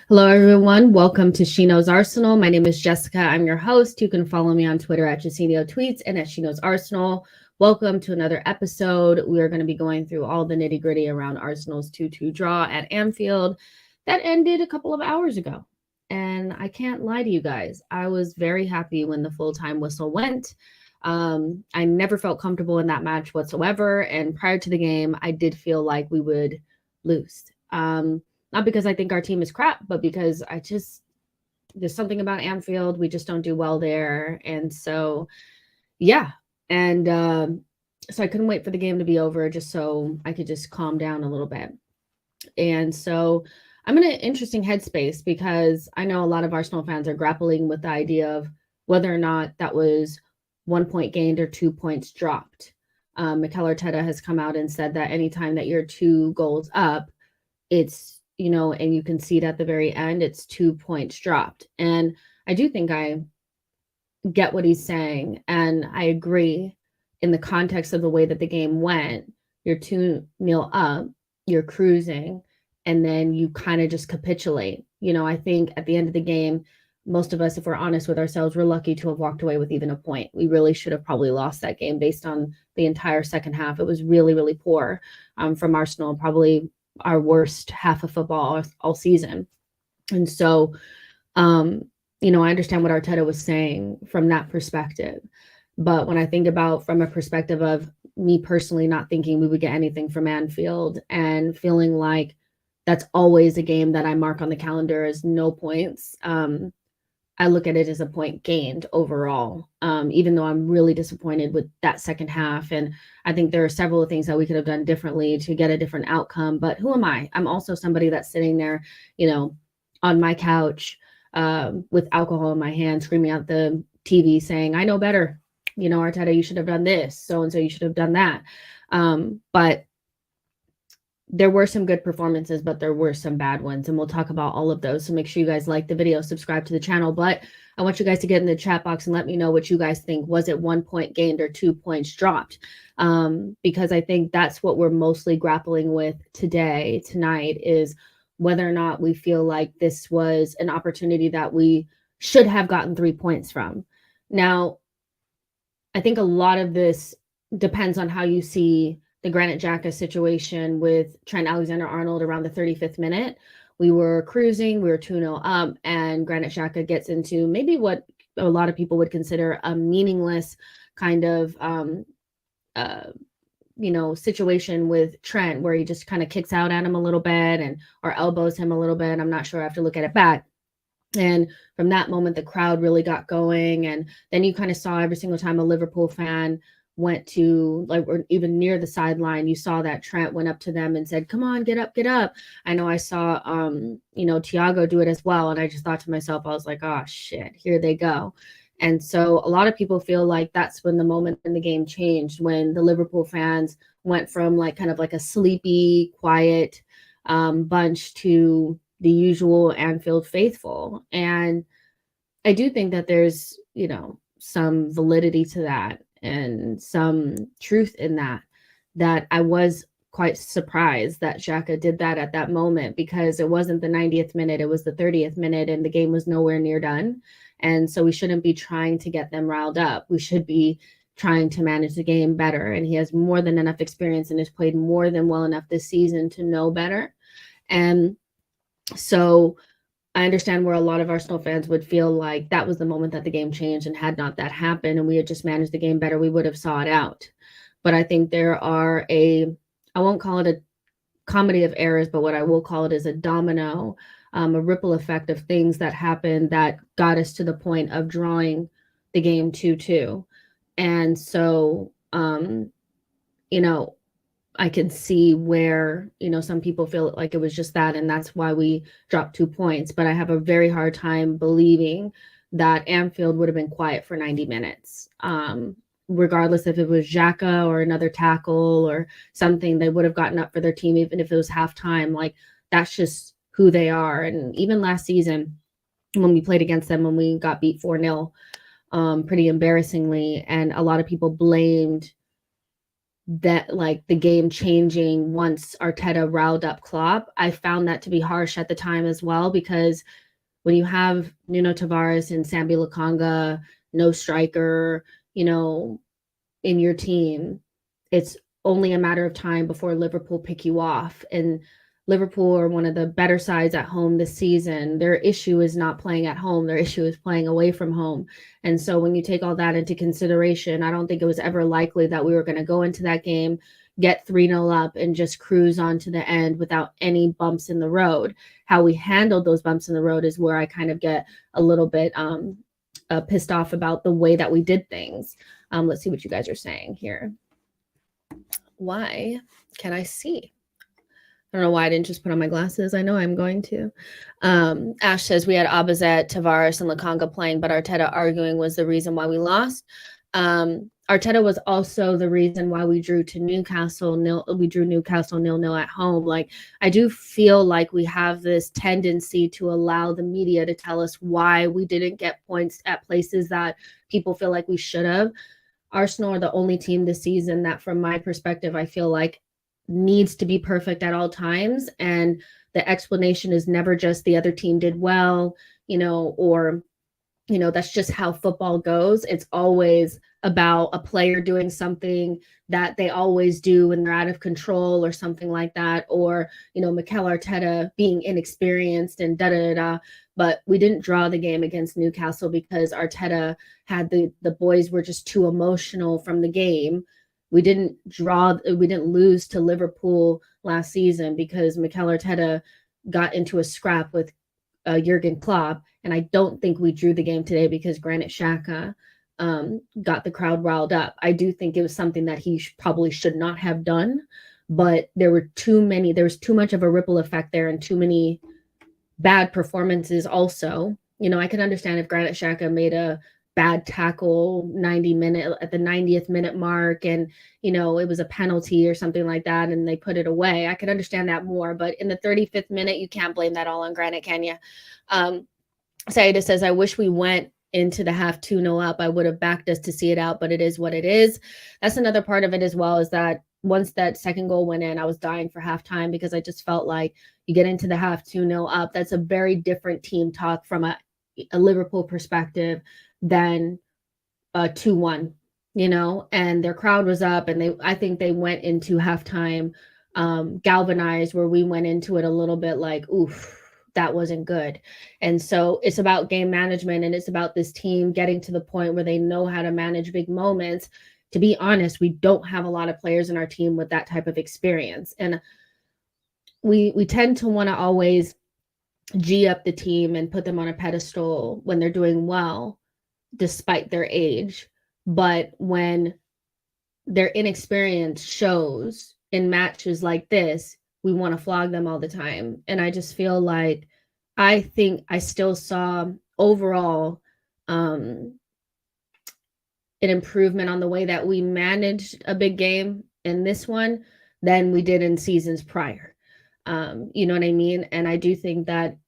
Hello, everyone. Welcome to SheKnowsArsenal. My name is Jessica. I'm your host. You can follow me on Twitter at JacinioTweets and at SheKnowsArsenal. Welcome to another episode. We are going to be going through all the nitty gritty around Arsenal's 2-2 draw at Anfield that ended a couple of hours ago. And I can't lie to you guys. I was very happy when the full-time whistle went. I never felt comfortable in that match whatsoever. And prior to the game, I did feel like we would lose. Not because I think our team is crap, but because there's something about Anfield. We just don't do well there. And so, yeah. And so I couldn't wait for the game to be over just so I could just calm down a little bit. And so I'm in an interesting headspace because I know a lot of Arsenal fans are grappling with the idea of whether or not that was 1 point gained or 2 points dropped. Mikel Arteta has come out and said that anytime that you're 2 goals up, it's and you can see it at the very end, it's 2 points dropped. And I do think I get what he's saying. And I agree in the context of the way that the game went. You're 2-0 up, you're cruising, and then you kind of just capitulate. I think at the end of the game, most of us, if we're honest with ourselves, we're lucky to have walked away with even a point. We really should have probably lost that game based on the entire second half. It was really, really poor from Arsenal, probably our worst half of football all season. And so, I understand what Arteta was saying from that perspective. But when I think about from a perspective of me personally not thinking we would get anything from Anfield and feeling like that's always a game that I mark on the calendar as no points, I look at it as a point gained overall, even though I'm really disappointed with that second half. And I think there are several things that we could have done differently to get a different outcome. But who am I? I'm also somebody that's sitting there, on my couch with alcohol in my hand, screaming at the TV saying, I know better. Arteta, you should have done this. So-and-so, you should have done that. But there were some good performances, but there were some bad ones. And we'll talk about all of those. So make sure you guys like the video, subscribe to the channel. But I want you guys to get in the chat box and let me know what you guys think. Was it 1 point gained or 2 points dropped? Because I think that's what we're mostly grappling with tonight, is whether or not we feel like this was an opportunity that we should have gotten 3 points from. Now, I think a lot of this depends on how you see the Granit Xhaka situation with Trent Alexander-Arnold around the 35th minute. We were cruising, we were 2-0 up, and Granit Xhaka gets into maybe what a lot of people would consider a meaningless kind of, situation with Trent, where he just kind of kicks out at him a little bit or elbows him a little bit. I'm not sure. I have to look at it back. And from that moment, the crowd really got going. And then you kind of saw every single time a Liverpool fan went to, or even near the sideline, you saw that Trent went up to them and said, come on, get up, get up. I know I saw, Thiago do it as well. And I just thought to myself, I was like, oh shit, here they go. And so a lot of people feel like that's when the moment in the game changed, when the Liverpool fans went from kind of like a sleepy, quiet bunch to the usual Anfield faithful. And I do think that there's, some validity to that and some truth in that I was quite surprised that Xhaka did that at that moment, because it wasn't the 90th minute, it was the 30th minute, and the game was nowhere near done. And so we shouldn't be trying to get them riled up. We should be trying to manage the game better. And he has more than enough experience and has played more than well enough this season to know better. And so I understand where a lot of Arsenal fans would feel like that was the moment that the game changed, and had not that happened and we had just managed the game better, we would have saw it out. But I think there are I won't call it a comedy of errors, but what I will call it is a domino, a ripple effect of things that happened that got us to the point of drawing the game 2-2. And so, I can see where, some people feel like it was just that, and that's why we dropped 2 points. But I have a very hard time believing that Anfield would have been quiet for 90 minutes. Regardless if it was Xhaka or another tackle or something, they would have gotten up for their team, even if it was halftime. That's just who they are. And even last season, when we played against them, when we got beat 4-0, pretty embarrassingly, and a lot of people blamed that like the game changing once Arteta riled up Klopp. I found that to be harsh at the time as well, because when you have Nuno Tavares and Sambi Lokonga, no striker, you know, in your team, it's only a matter of time before Liverpool pick you off. And Liverpool are one of the better sides at home this season. Their issue is not playing at home. Their issue is playing away from home. And so when you take all that into consideration, I don't think it was ever likely that we were going to go into that game, get 3-0 up and just cruise on to the end without any bumps in the road. How we handled those bumps in the road is where I kind of get a little bit pissed off about the way that we did things. Let's see what you guys are saying here. Why can I see? I don't know why I didn't just put on my glasses. I know I'm going to. Ash says we had Abazet, Tavares, and Lokonga playing, but Arteta arguing was the reason why we lost. Arteta was also the reason why we drew to Newcastle. We drew Newcastle 0-0 at home. Like, I do feel like we have this tendency to allow the media to tell us why we didn't get points at places that people feel like we should have. Arsenal are the only team this season that, from my perspective, I feel like needs to be perfect at all times. And the explanation is never just the other team did well, or, that's just how football goes. It's always about a player doing something that they always do when they're out of control or something like that. Or, Mikel Arteta being inexperienced and da-da-da-da. But we didn't draw the game against Newcastle because Arteta had the boys were just too emotional from the game. We didn't lose to Liverpool last season because Mikel Arteta got into a scrap with Jurgen Klopp. And I don't think we drew the game today because Granit Xhaka got the crowd riled up. I do think it was something that he probably should not have done, but there was too much of a ripple effect there and too many bad performances also. I can understand if Granit Xhaka made a bad tackle at the 90th minute mark and it was a penalty or something like that and they put it away. I could understand that more, but in the 35th minute you can't blame that all on Granit, can you? Saida says, I wish we went into the half 2-0 up. I would have backed us to see it out, but it is what it is. That's another part of it as well, is that once that second goal went in, I was dying for halftime because I just felt like you get into the half 2-0 up. That's a very different team talk from a Liverpool perspective than 2-1, and their crowd was up and I think they went into halftime galvanized, where we went into it a little bit like, oof, that wasn't good. And so it's about game management and it's about this team getting to the point where they know how to manage big moments. To be honest, we don't have a lot of players in our team with that type of experience. And we tend to want to always G up the team and put them on a pedestal when they're doing well, despite their age. But when their inexperience shows in matches like this, we want to flog them all the time. And I just feel like, I think I still saw overall an improvement on the way that we managed a big game in this one than we did in seasons prior. You know what I mean? And I do think that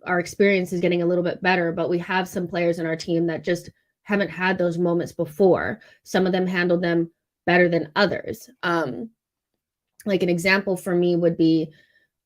our experience is getting a little bit better, but we have some players in our team that just haven't had those moments before. Some of them handled them better than others. Like an example for me would be,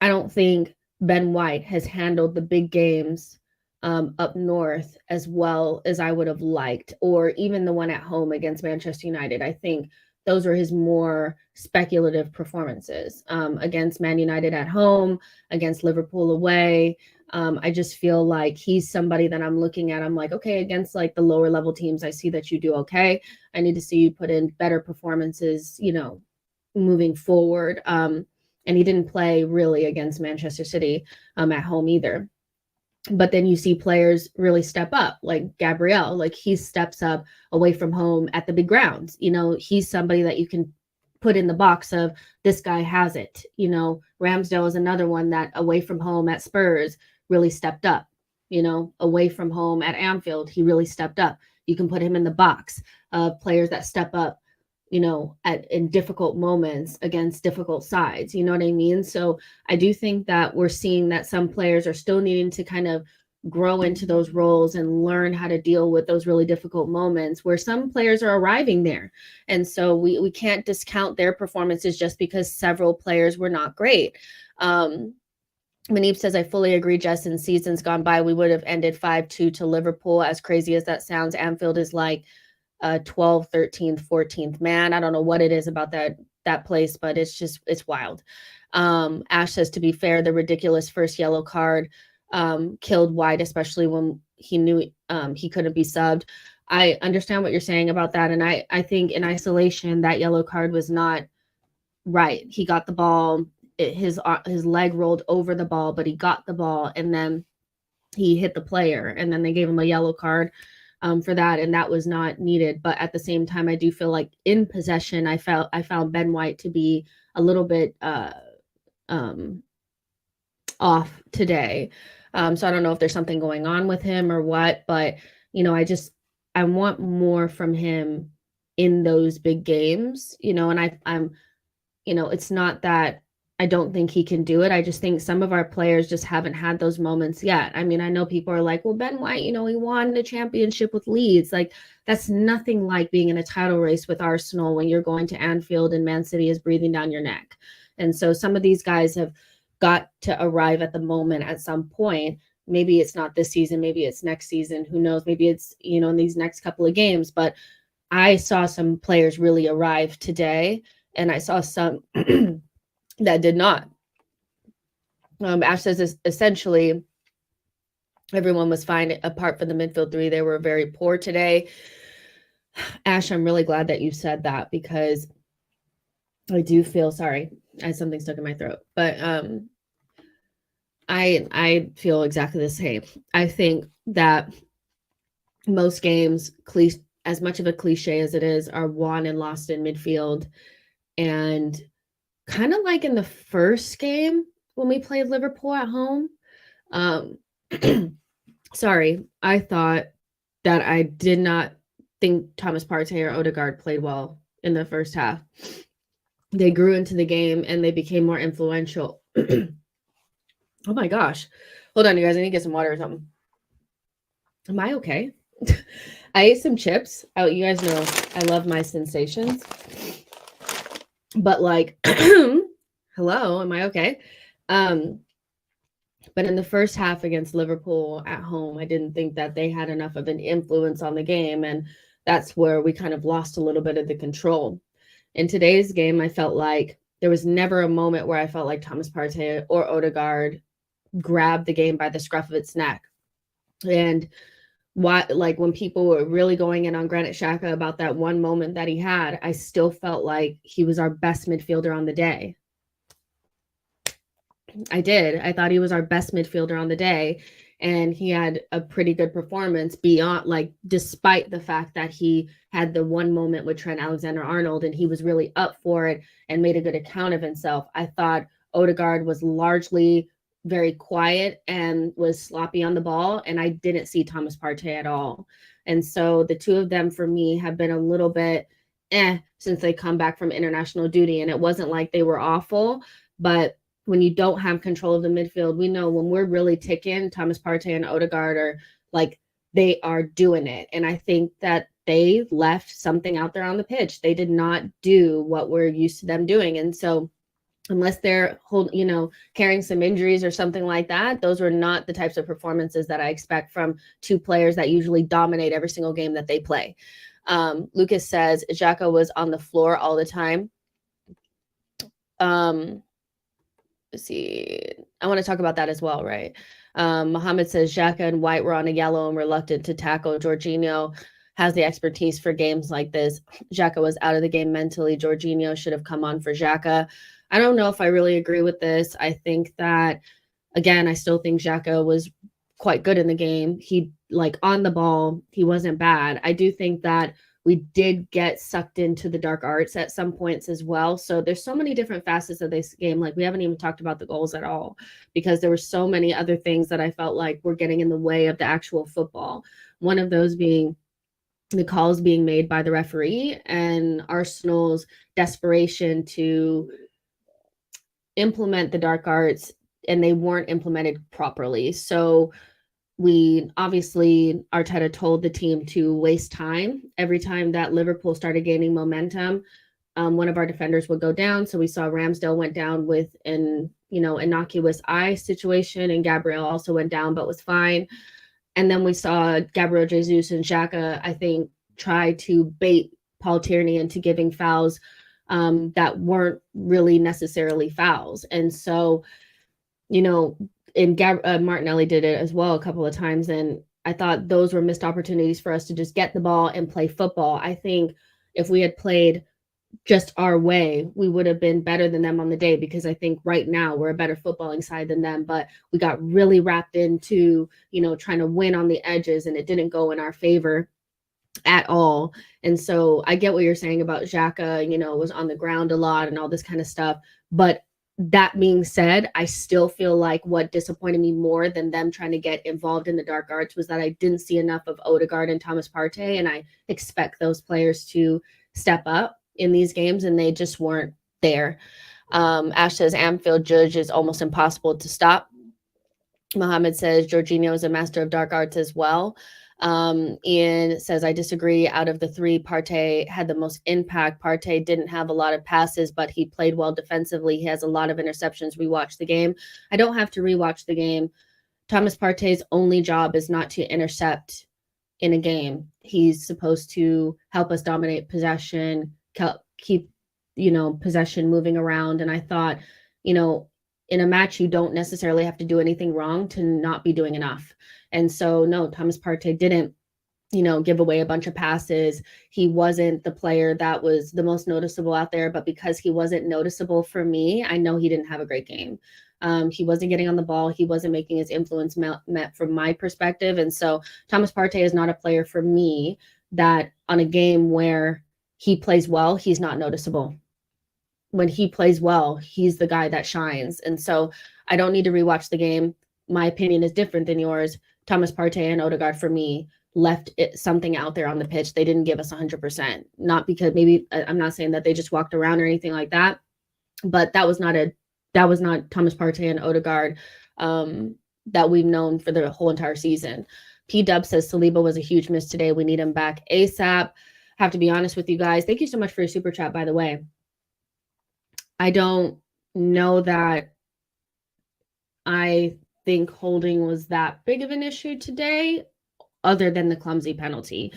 I don't think Ben White has handled the big games up north as well as I would have liked, or even the one at home against Manchester United. I think those are his more speculative performances against Man United at home, against Liverpool away. I just feel like he's somebody that I'm looking at. I'm like, okay, against like the lower level teams, I see that you do okay. I need to see you put in better performances, moving forward. And he didn't play really against Manchester City at home either. But then you see players really step up, like Gabriel, like he steps up away from home at the big grounds. He's somebody that you can put in the box of, this guy has it. Ramsdale is another one that away from home at Spurs really stepped up. Away from home at Anfield, he really stepped up. You can put him in the box of players that step up, in difficult moments against difficult sides. You know what I mean? So I do think that we're seeing that some players are still needing to kind of grow into those roles and learn how to deal with those really difficult moments, where some players are arriving there. And so we can't discount their performances just because several players were not great. Manip says, I fully agree, Jess. In seasons gone by, we would have ended 5-2 to Liverpool. As crazy as that sounds, Anfield is like 12th, 13th, 14th man. I don't know what it is about that place, but it's wild. Ash says, to be fair, the ridiculous first yellow card killed White, especially when he knew he couldn't be subbed. I understand what you're saying about that. And I think in isolation, that yellow card was not right. He got the ball. His leg rolled over the ball, but he got the ball, and then he hit the player, and then they gave him a yellow card for that, and that was not needed. But at the same time, I do feel like in possession, I found Ben White to be a little bit off today. So I don't know if there's something going on with him or what, but I want more from him in those big games, and I'm it's not that I don't think he can do it. I just think some of our players just haven't had those moments yet. I mean, I know people are like, well, Ben White, he won the championship with Leeds. Like, that's nothing like being in a title race with Arsenal when you're going to Anfield and Man City is breathing down your neck. And so some of these guys have got to arrive at the moment at some point. Maybe it's not this season, maybe it's next season, who knows? Maybe it's, in these next couple of games. But I saw some players really arrive today, and I saw some that did not. Ash says essentially everyone was fine apart from the midfield three. They were very poor today. Ash, I'm really glad that you said that, because I do feel sorry. I had something stuck in my throat, but I feel exactly the same. I think that most games, as much of a cliche as it is, are won and lost in midfield. And kind of like in the first game when we played Liverpool at home. Sorry, I thought that I did not think Thomas Partey or Odegaard played well in the first half. They grew into the game and they became more influential. Oh my gosh. Hold on, you guys. I need to get some water or something. Am I okay? I ate some chips. Oh, you guys know I love my sensations. But like, hello, am I okay? But in the first half against Liverpool at home, I didn't think that they had enough of an influence on the game. And that's where we kind of lost a little bit of the control. In today's game, I felt like there was never a moment where I felt like Thomas Partey or Odegaard grabbed the game by the scruff of its neck. And when people were really going in on Granit Xhaka about that one moment that he had, I still felt like he was our best midfielder on the day. I did. I thought he was our best midfielder on the day, and he had a pretty good performance despite the fact that he had the one moment with Trent Alexander-Arnold and he was really up for it and made a good account of himself. I thought Odegaard was largely very quiet and was sloppy on the ball, and I didn't see Thomas Partey at all. And so the two of them for me have been a little bit since they come back from international duty, and it wasn't like they were awful, but when you don't have control of the midfield, we know when we're really ticking, Thomas Partey and Odegaard are they are doing it. And I think that they left something out there on the pitch. They did not do what we're used to them doing. And so unless they're carrying some injuries or something like that, those were not the types of performances that I expect from two players that usually dominate every single game that they play. Lucas says Xhaka was on the floor all the time. Let's see. I want to talk about that as well, right? Mohammed says Xhaka and White were on a yellow and reluctant to tackle. Jorginho has the expertise for games like this. Xhaka was out of the game mentally. Jorginho should have come on for Xhaka. I don't know if I really agree with this. I think that, again, I still think Xhaka was quite good in the game. He, on the ball, he wasn't bad. I do think that we did get sucked into the dark arts at some points as well. So there's so many different facets of this game. We haven't even talked about the goals at all, because there were so many other things that I felt like were getting in the way of the actual football. One of those being the calls being made by the referee and Arsenal's desperation to implement the dark arts, and they weren't implemented properly. So Arteta told the team to waste time. Every time that Liverpool started gaining momentum, one of our defenders would go down. So we saw Ramsdale went down with an innocuous eye situation, and Gabriel also went down but was fine. And then we saw Gabriel Jesus and Xhaka, I think, try to bait Paul Tierney into giving fouls that weren't really necessarily fouls. And so, Martinelli did it as well a couple of times. And I thought those were missed opportunities for us to just get the ball and play football. I think if we had played just our way, we would have been better than them on the day, because I think right now we're a better footballing side than them, but we got really wrapped into, trying to win on the edges, and it didn't go in our favor at all. And so I get what you're saying about Xhaka, was on the ground a lot and all this kind of stuff. But that being said, I still feel like what disappointed me more than them trying to get involved in the dark arts was that I didn't see enough of Odegaard and Thomas Partey, and I expect those players to step up in these games, and they just weren't there. Ash says Anfield judge is almost impossible to stop. Mohammed says Jorginho is a master of dark arts as well. Ian says, I disagree. Out of the three, Partey had the most impact. Partey didn't have a lot of passes, but he played well defensively. He has a lot of interceptions. Rewatch the game. I don't have to rewatch the game. Thomas Partey's only job is not to intercept in a game. He's supposed to help us dominate possession, keep possession moving around. And I thought, in a match, you don't necessarily have to do anything wrong to not be doing enough. And so, no, Thomas Partey didn't, give away a bunch of passes. He wasn't the player that was the most noticeable out there, but because he wasn't noticeable for me, I know he didn't have a great game. He wasn't getting on the ball. He wasn't making his influence met from my perspective. And so Thomas Partey is not a player for me that on a game where he plays well, he's not noticeable. When he plays well, he's the guy that shines. And so I don't need to rewatch the game. My opinion is different than yours. Thomas Partey and Odegaard, for me, left something out there on the pitch. They didn't give us 100%. Not because maybe, I'm not saying that they just walked around or anything like that, but that was not Thomas Partey and Odegaard that we've known for the whole entire season. P-Dub says Saliba was a huge miss today. We need him back ASAP. Have to be honest with you guys. Thank you so much for your super chat, by the way. I don't know that I think holding was that big of an issue today, other than the clumsy penalty.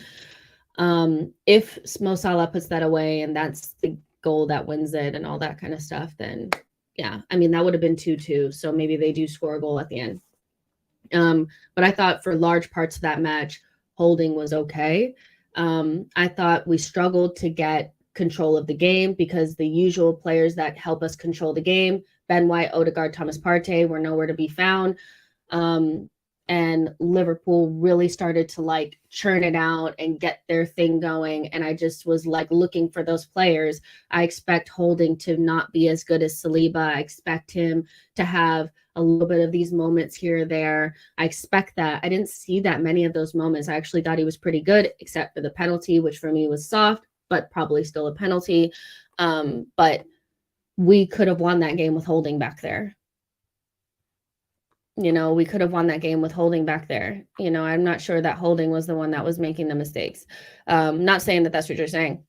If Mo Salah puts that away and that's the goal that wins it and all that kind of stuff, then yeah, I mean, that would have been 2-2. So maybe they do score a goal at the end. But I thought for large parts of that match, holding was okay. I thought we struggled to get control of the game because the usual players that help us control the game, Ben White, Odegaard, Thomas Partey, were nowhere to be found. And Liverpool really started to churn it out and get their thing going. And I just was looking for those players. I expect Holding to not be as good as Saliba. I expect him to have a little bit of these moments here or there. I expect that. I didn't see that many of those moments. I actually thought he was pretty good, except for the penalty, which for me was soft, but probably still a penalty. But we could have won that game with Holding back there. We could have won that game with Holding back there. I'm not sure that Holding was the one that was making the mistakes. Not saying that that's what you're saying.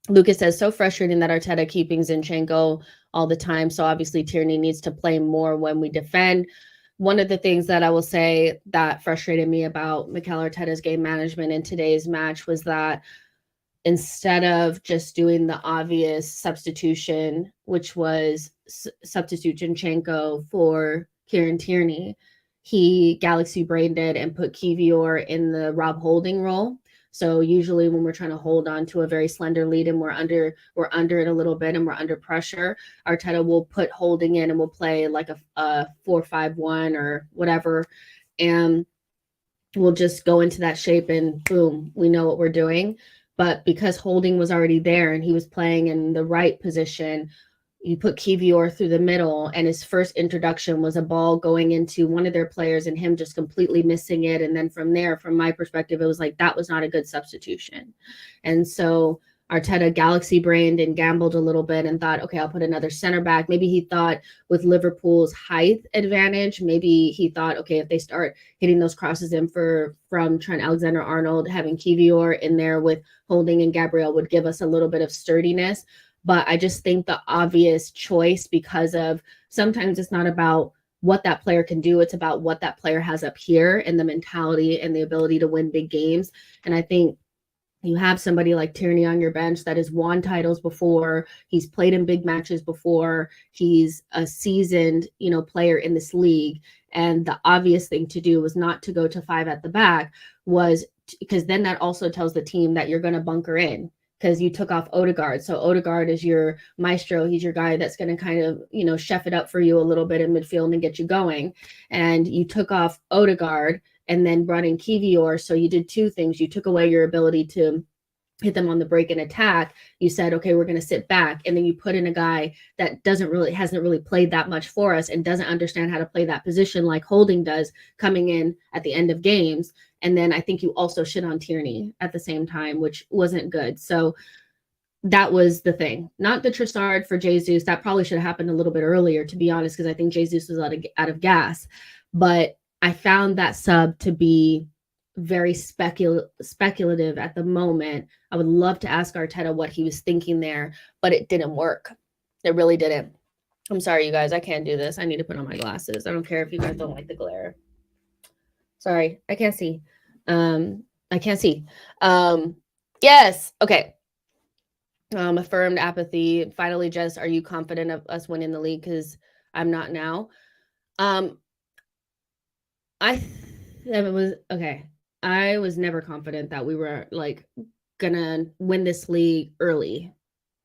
Lucas says, so frustrating that Arteta keeping Zinchenko all the time. So obviously Tierney needs to play more when we defend. One of the things that I will say that frustrated me about Mikel Arteta's game management in today's match was that instead of just doing the obvious substitution, which was substitute Zinchenko for Kieran Tierney, he galaxy brained it and put Kivior in the Rob Holding role. So usually when we're trying to hold on to a very slender lead and we're under it a little bit and we're under pressure, Arteta will put Holding in and we'll play like a 4-5-1 or whatever, and we'll just go into that shape and boom, we know what we're doing. But because Holding was already there and he was playing in the right position, you put Kivior through the middle, and his first introduction was a ball going into one of their players and him just completely missing it. And then from there, from my perspective, it was that was not a good substitution. And so Arteta galaxy brained and gambled a little bit and thought, okay, I'll put another center back. Maybe he thought with Liverpool's height advantage, maybe he thought, okay, if they start hitting those crosses in from Trent Alexander-Arnold, having Kivior in there with Holding and Gabriel would give us a little bit of sturdiness. But I just think the obvious choice, because of sometimes it's not about what that player can do, it's about what that player has up here and the mentality and the ability to win big games. And I think you have somebody like Tierney on your bench that has won titles before. He's played in big matches before. He's a seasoned, player in this league. And the obvious thing to do was not to go to 5 at the back, because then that also tells the team that you're going to bunker in, because you took off Odegaard. So Odegaard is your maestro. He's your guy that's going to kind of, chef it up for you a little bit in midfield and get you going. And you took off Odegaard and then brought in Kivior. So you did two things. You took away your ability to hit them on the break and attack. You said, okay, we're going to sit back. And then you put in a guy that hasn't really played that much for us and doesn't understand how to play that position like Holding does, coming in at the end of games. And then I think you also shit on Tierney at the same time, which wasn't good. So that was the thing. Not the Trossard for Jesus. That probably should have happened a little bit earlier, to be honest, because I think Jesus was out of gas. But I found that sub to be very speculative at the moment. I would love to ask Arteta what he was thinking there, but it didn't work. It really didn't. I'm sorry, you guys. I can't do this. I need to put on my glasses. I don't care if you guys don't like the glare. Sorry, I can't see. I can't see. Yes. Okay. Affirmed apathy. Finally, Jess, are you confident of us winning the league? Because I'm not now. I was never confident that we were like gonna win this league early.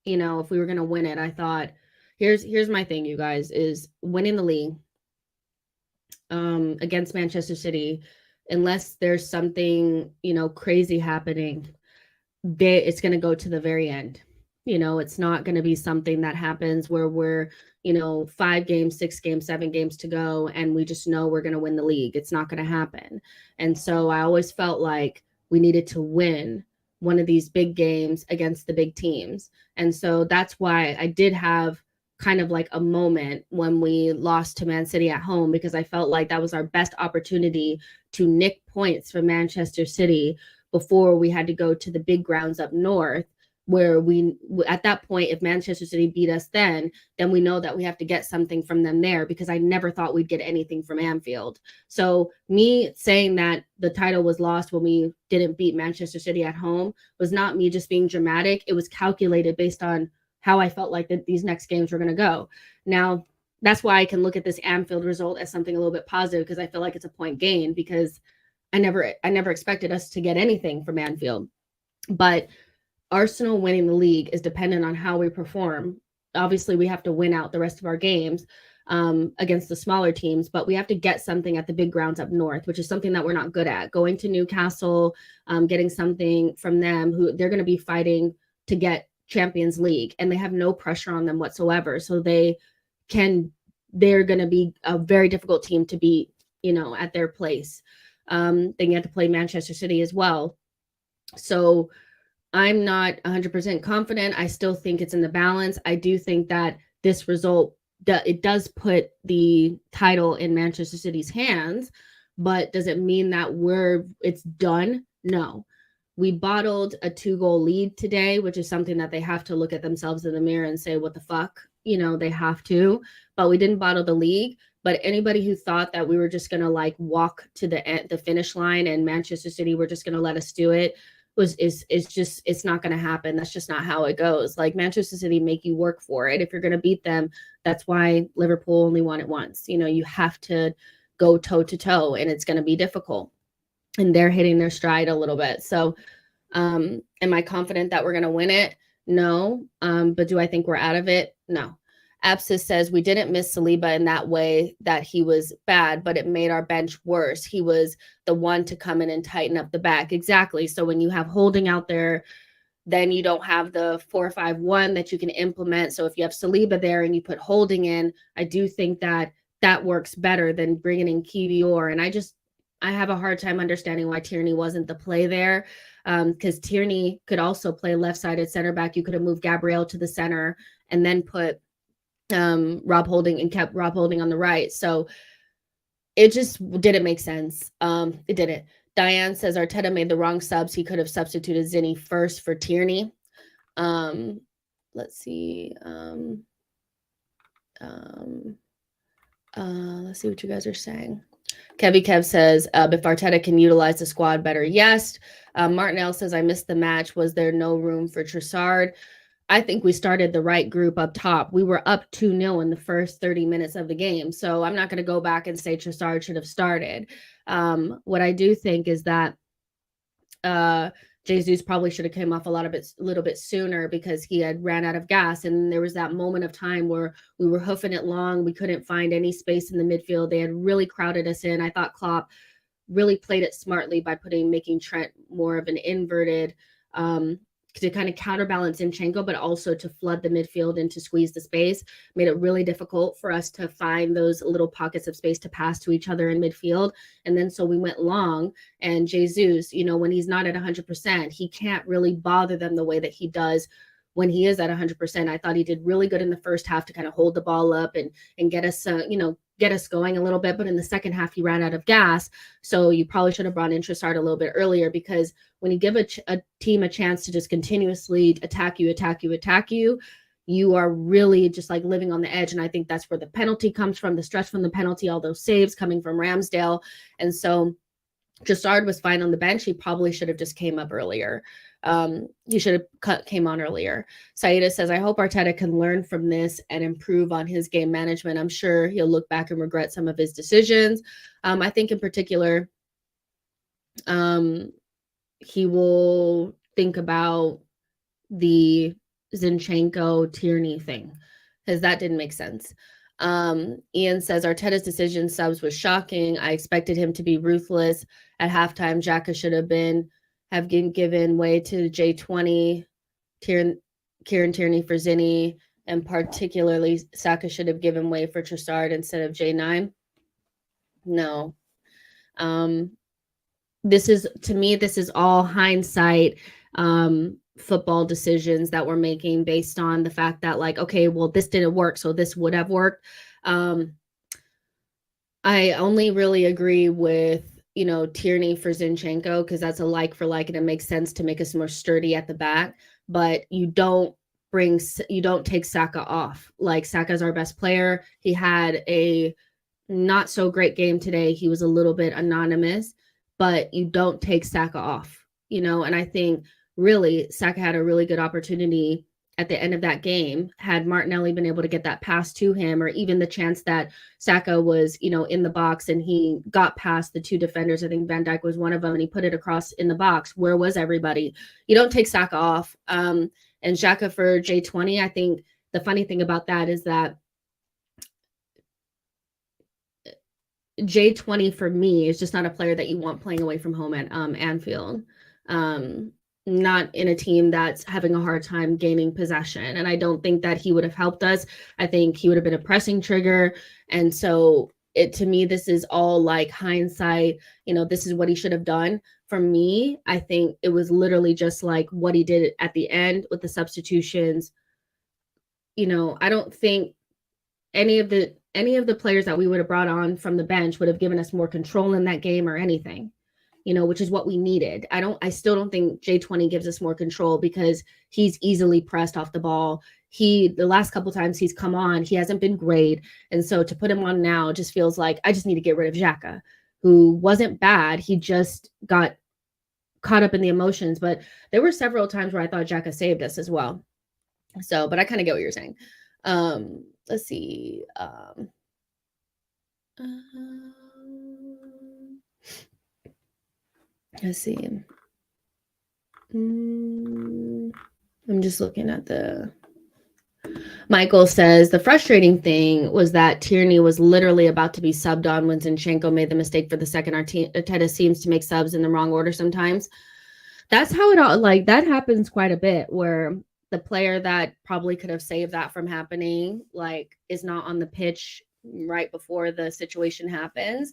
If we were gonna win it, I thought here's my thing, you guys, is winning the league against Manchester City, unless there's something, crazy happening, it's gonna go to the very end. It's not going to be something that happens where we're, 5 games, 6 games, 7 games to go, and we just know we're going to win the league. It's not going to happen. And so I always felt like we needed to win one of these big games against the big teams. And so that's why I did have kind of like a moment when we lost to Man City at home, because I felt like that was our best opportunity to nick points from Manchester City before we had to go to the big grounds up north, where we, at that point, if Manchester City beat us then we know that we have to get something from them there, because I never thought we'd get anything from Anfield. So me saying that the title was lost when we didn't beat Manchester City at home was not me just being dramatic. It was calculated based on how I felt like that these next games were going to go. Now, that's why I can look at this Anfield result as something a little bit positive, because I feel like it's a point gain, because I never expected us to get anything from Anfield. But Arsenal winning the league is dependent on how we perform. Obviously, we have to win out the rest of our games against the smaller teams, but we have to get something at the big grounds up north, which is something that we're not good at. Going to Newcastle, getting something from them, who they're going to be fighting to get Champions League, and they have no pressure on them whatsoever. So they're going to be a very difficult team to beat, at their place. Then you have to play Manchester City as well. So I'm not 100% confident. I still think it's in the balance. I do think that this result, it does put the title in Manchester City's hands, but does it mean that it's done? No. We bottled a 2-goal lead today, which is something that they have to look at themselves in the mirror and say, what the fuck? They have to, but we didn't bottle the league. But anybody who thought that we were just going to like walk to the finish line and Manchester City were just going to let us do it, it's not going to happen. That's just not how it goes. Like, Manchester City make you work for it. If you're going to beat them, that's why Liverpool only won it once. You have to go toe to toe, and it's going to be difficult, and they're hitting their stride a little bit. So am I confident that we're going to win it? No. But do I think we're out of it? No. Absis says we didn't miss Saliba in that way that he was bad, but it made our bench worse. He was the one to come in and tighten up the back. Exactly. So when you have Holding out there, then you don't have the 4-5-1 that you can implement. So if you have Saliba there and you put Holding in, I do think that works better than bringing in Kivior. And I have a hard time understanding why Tierney wasn't the play there, because Tierney could also play left-sided center back. You could have moved Gabriel to the center and then put Rob Holding and kept Rob Holding on the right. So it just didn't make sense. It didn't. Diane says Arteta made the wrong subs. He could have substituted Zinni first for Tierney. Let's see. Let's see what you guys are saying. Kevy Kev says, if Arteta can utilize the squad better, yes. Martinell says, I missed the match. Was there no room for Trossard? I think we started the right group up top. We were up 2-0 in the first 30 minutes of the game. So I'm not going to go back and say Trossard should have started. What I do think is that Jesus probably should have came off a little bit sooner because he had ran out of gas. And there was that moment of time where we were hoofing it long. We couldn't find any space in the midfield. They had really crowded us in. I thought Klopp really played it smartly by making Trent more of an inverted, to kind of counterbalance Zinchenko, but also to flood the midfield and to squeeze the space. Made it really difficult for us to find those little pockets of space to pass to each other in midfield. And then so we went long, and Jesus, when he's not at 100%, he can't really bother them the way that he does when he is at 100%. I thought he did really good in the first half to kind of hold the ball up and get us, get us going a little bit. But in the second half, he ran out of gas. So you probably should have brought in Trossard a little bit earlier, because when you give a team a chance to just continuously attack you, you are really just like living on the edge. And I think that's where the penalty comes from, the stress from the penalty, all those saves coming from Ramsdale. And so Trossard was fine on the bench. He probably should have just came up earlier. He should have came on earlier. Saida says, I hope Arteta can learn from this and improve on his game management. I'm sure he'll look back and regret some of his decisions. I think in particular, he will think about the Zinchenko Tierney thing, because that didn't make sense. Ian says Arteta's decision subs was shocking. I expected him to be ruthless at halftime. Xhaka should have given way to J20, Kieran Tierney for Zinni, and particularly Saka should have given way for Trossard instead of J9. No. This is all hindsight football decisions that we're making based on the fact that, like, okay, well, this didn't work, so this would have worked. I only really agree with, Tierney for Zinchenko, because that's a like for like, and it makes sense to make us more sturdy at the back. But you don't take Saka off. Like, Saka's our best player. He had a not so great game today. He was a little bit anonymous, but you don't take Saka off, and I think really Saka had a really good opportunity at the end of that game. Had Martinelli been able to get that pass to him, or even the chance that Saka was, in the box and he got past the two defenders. I think Van Dijk was one of them, and he put it across in the box. Where was everybody? You don't take Saka off. And Xhaka for J20, I think the funny thing about that is that J20 for me is just not a player that you want playing away from home at Anfield. Not in a team that's having a hard time gaining possession. And I don't think that he would have helped us. I think he would have been a pressing trigger. And so to me, this is all like hindsight. This is what he should have done. For me, I think it was literally just like what he did at the end with the substitutions. I don't think any of the players that we would have brought on from the bench would have given us more control in that game or anything, which is what we needed. I still don't think J20 gives us more control, because he's easily pressed off the ball. The last couple times he's come on, he hasn't been great. And so to put him on now just feels like I just need to get rid of Xhaka, who wasn't bad. He just got caught up in the emotions. But there were several times where I thought Xhaka saved us as well. So, but I kind of get what you're saying. Let's see. Let's see. I'm just looking at Michael says the frustrating thing was that Tierney was literally about to be subbed on when Zinchenko made the mistake for the second. Arteta seems to make subs in the wrong order sometimes. That's how that happens quite a bit, where the player that probably could have saved that from happening, is not on the pitch right before the situation happens.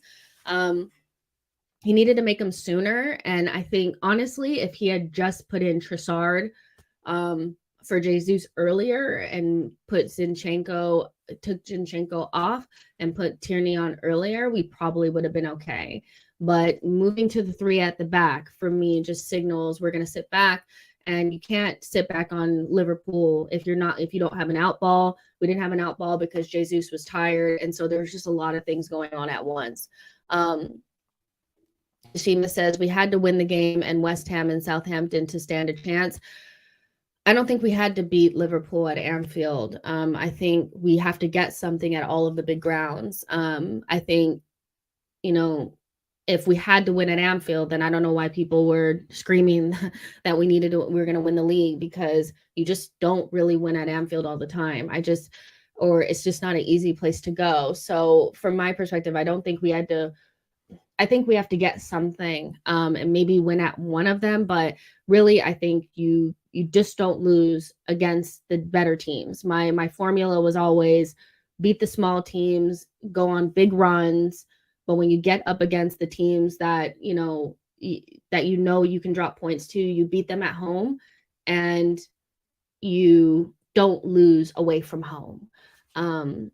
he needed to make them sooner. And I think, honestly, if he had just put in Trossard for Jesus earlier and took Zinchenko off and put Tierney on earlier, we probably would have been okay. But moving to the three at the back, for me, just signals we're going to sit back. And you can't sit back on Liverpool if you don't have an out ball. We didn't have an out ball because Jesus was tired. And so there's just a lot of things going on at once. Shima says, we had to win the game and West Ham and Southampton to stand a chance. I don't think we had to beat Liverpool at Anfield. I think we have to get something at all of the big grounds. I think, if we had to win at Anfield, then I don't know why people were screaming that we were going to win the league, because you just don't really win at Anfield all the time. Or it's just not an easy place to go. So from my perspective, I think we have to get something and maybe win at one of them. But really, I think you just don't lose against the better teams. My formula was always beat the small teams, go on big runs. But when you get up against the teams that you can drop points to, you beat them at home and you don't lose away from home.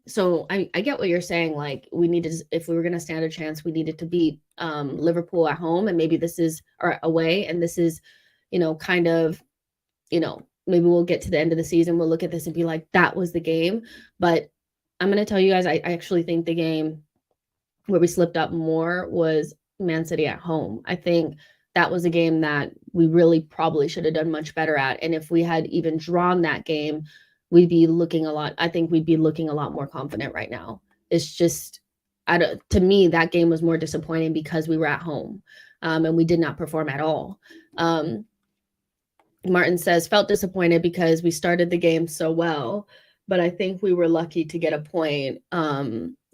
So I get what you're saying. Like, if we were going to stand a chance, we needed to beat Liverpool at home, and maybe this is or away. And this is, maybe we'll get to the end of the season. We'll look at this and be like, that was the game. But I'm going to tell you guys, I actually think the game where we slipped up more was Man City at home. I think that was a game that we really probably should have done much better at. And if we had even drawn that game, we'd be looking a lot more confident right now. It's just, to me, that game was more disappointing because we were at home and we did not perform at all. Martin says, felt disappointed because we started the game so well, but I think we were lucky to get a point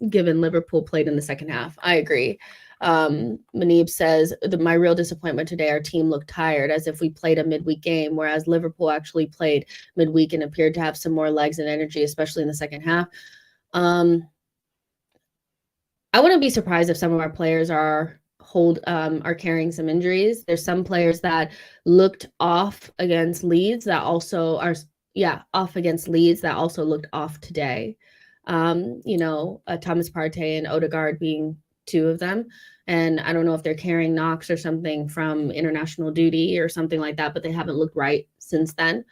given Liverpool played in the second half. I agree. Manib says, my real disappointment today, our team looked tired as if we played a midweek game, whereas Liverpool actually played midweek and appeared to have some more legs and energy, especially in the second half. I wouldn't be surprised if some of our players are carrying some injuries. There's some players that looked off against Leeds that also off against Leeds that also looked off today. Thomas Partey and Odegaard being two of them. And I don't know if they're carrying knocks or something from international duty or something like that, but they haven't looked right since then.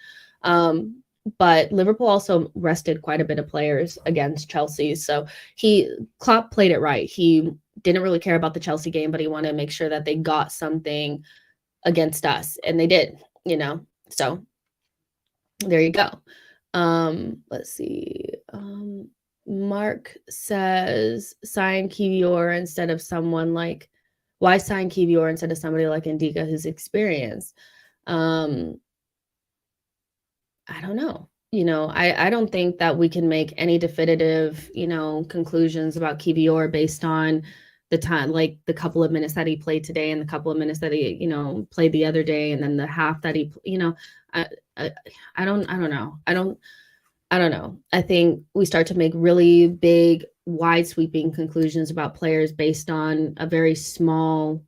But Liverpool also rested quite a bit of players against Chelsea. So Klopp played it right. He didn't really care about the Chelsea game, but he wanted to make sure that they got something against us. And they did, so there you go. Let's see. Mark says, sign Kivior instead of someone like, why sign Kivior instead of somebody like Ndika who's experienced? I don't know. I don't think that we can make any definitive, conclusions about Kivior based on the time, like the couple of minutes that he played today and the couple of minutes that he, played the other day, and then the half that he, I don't know. I think we start to make really big, wide sweeping conclusions about players based on a very small,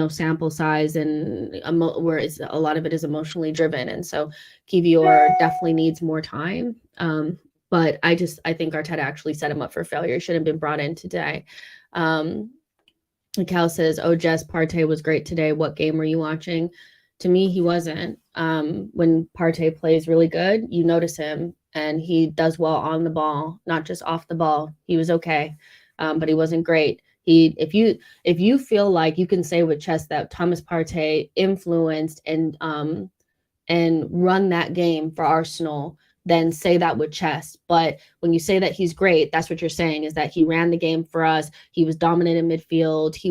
sample size, and where a lot of it is emotionally driven. And so Kivior definitely needs more time. But I think Arteta actually set him up for failure. He shouldn't have been brought in today. Cal says, oh, Jess, Partey was great today. What game were you watching? To me, he wasn't. When Partey plays really good, you notice him, and he does well on the ball, not just off the ball. He was okay, but he wasn't great. If you feel like you can say with chest that Thomas Partey influenced and run that game for Arsenal, then say that with chest. But when you say that he's great, that's what you're saying, is that he ran the game for us. He was dominant in midfield. He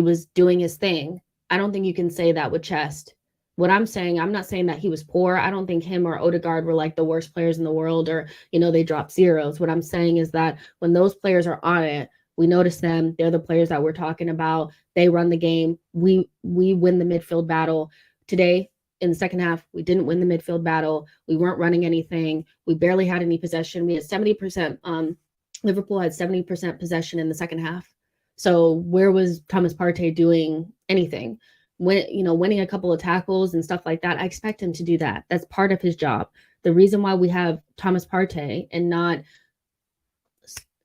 was doing his thing. I don't think you can say that with chest. What I'm saying, I'm not saying that he was poor. I don't think him or Odegaard were like the worst players in the world, or, they dropped zeros. What I'm saying is that when those players are on it, we notice them. They're the players that we're talking about. They run the game. We win the midfield battle. Today, in the second half, we didn't win the midfield battle. We weren't running anything. We barely had any possession. We had 70%. Liverpool had 70% possession in the second half. So where was Thomas Partey doing anything? Winning a couple of tackles and stuff like that, I expect him to do that. That's part of his job. The reason why we have Thomas Partey and not,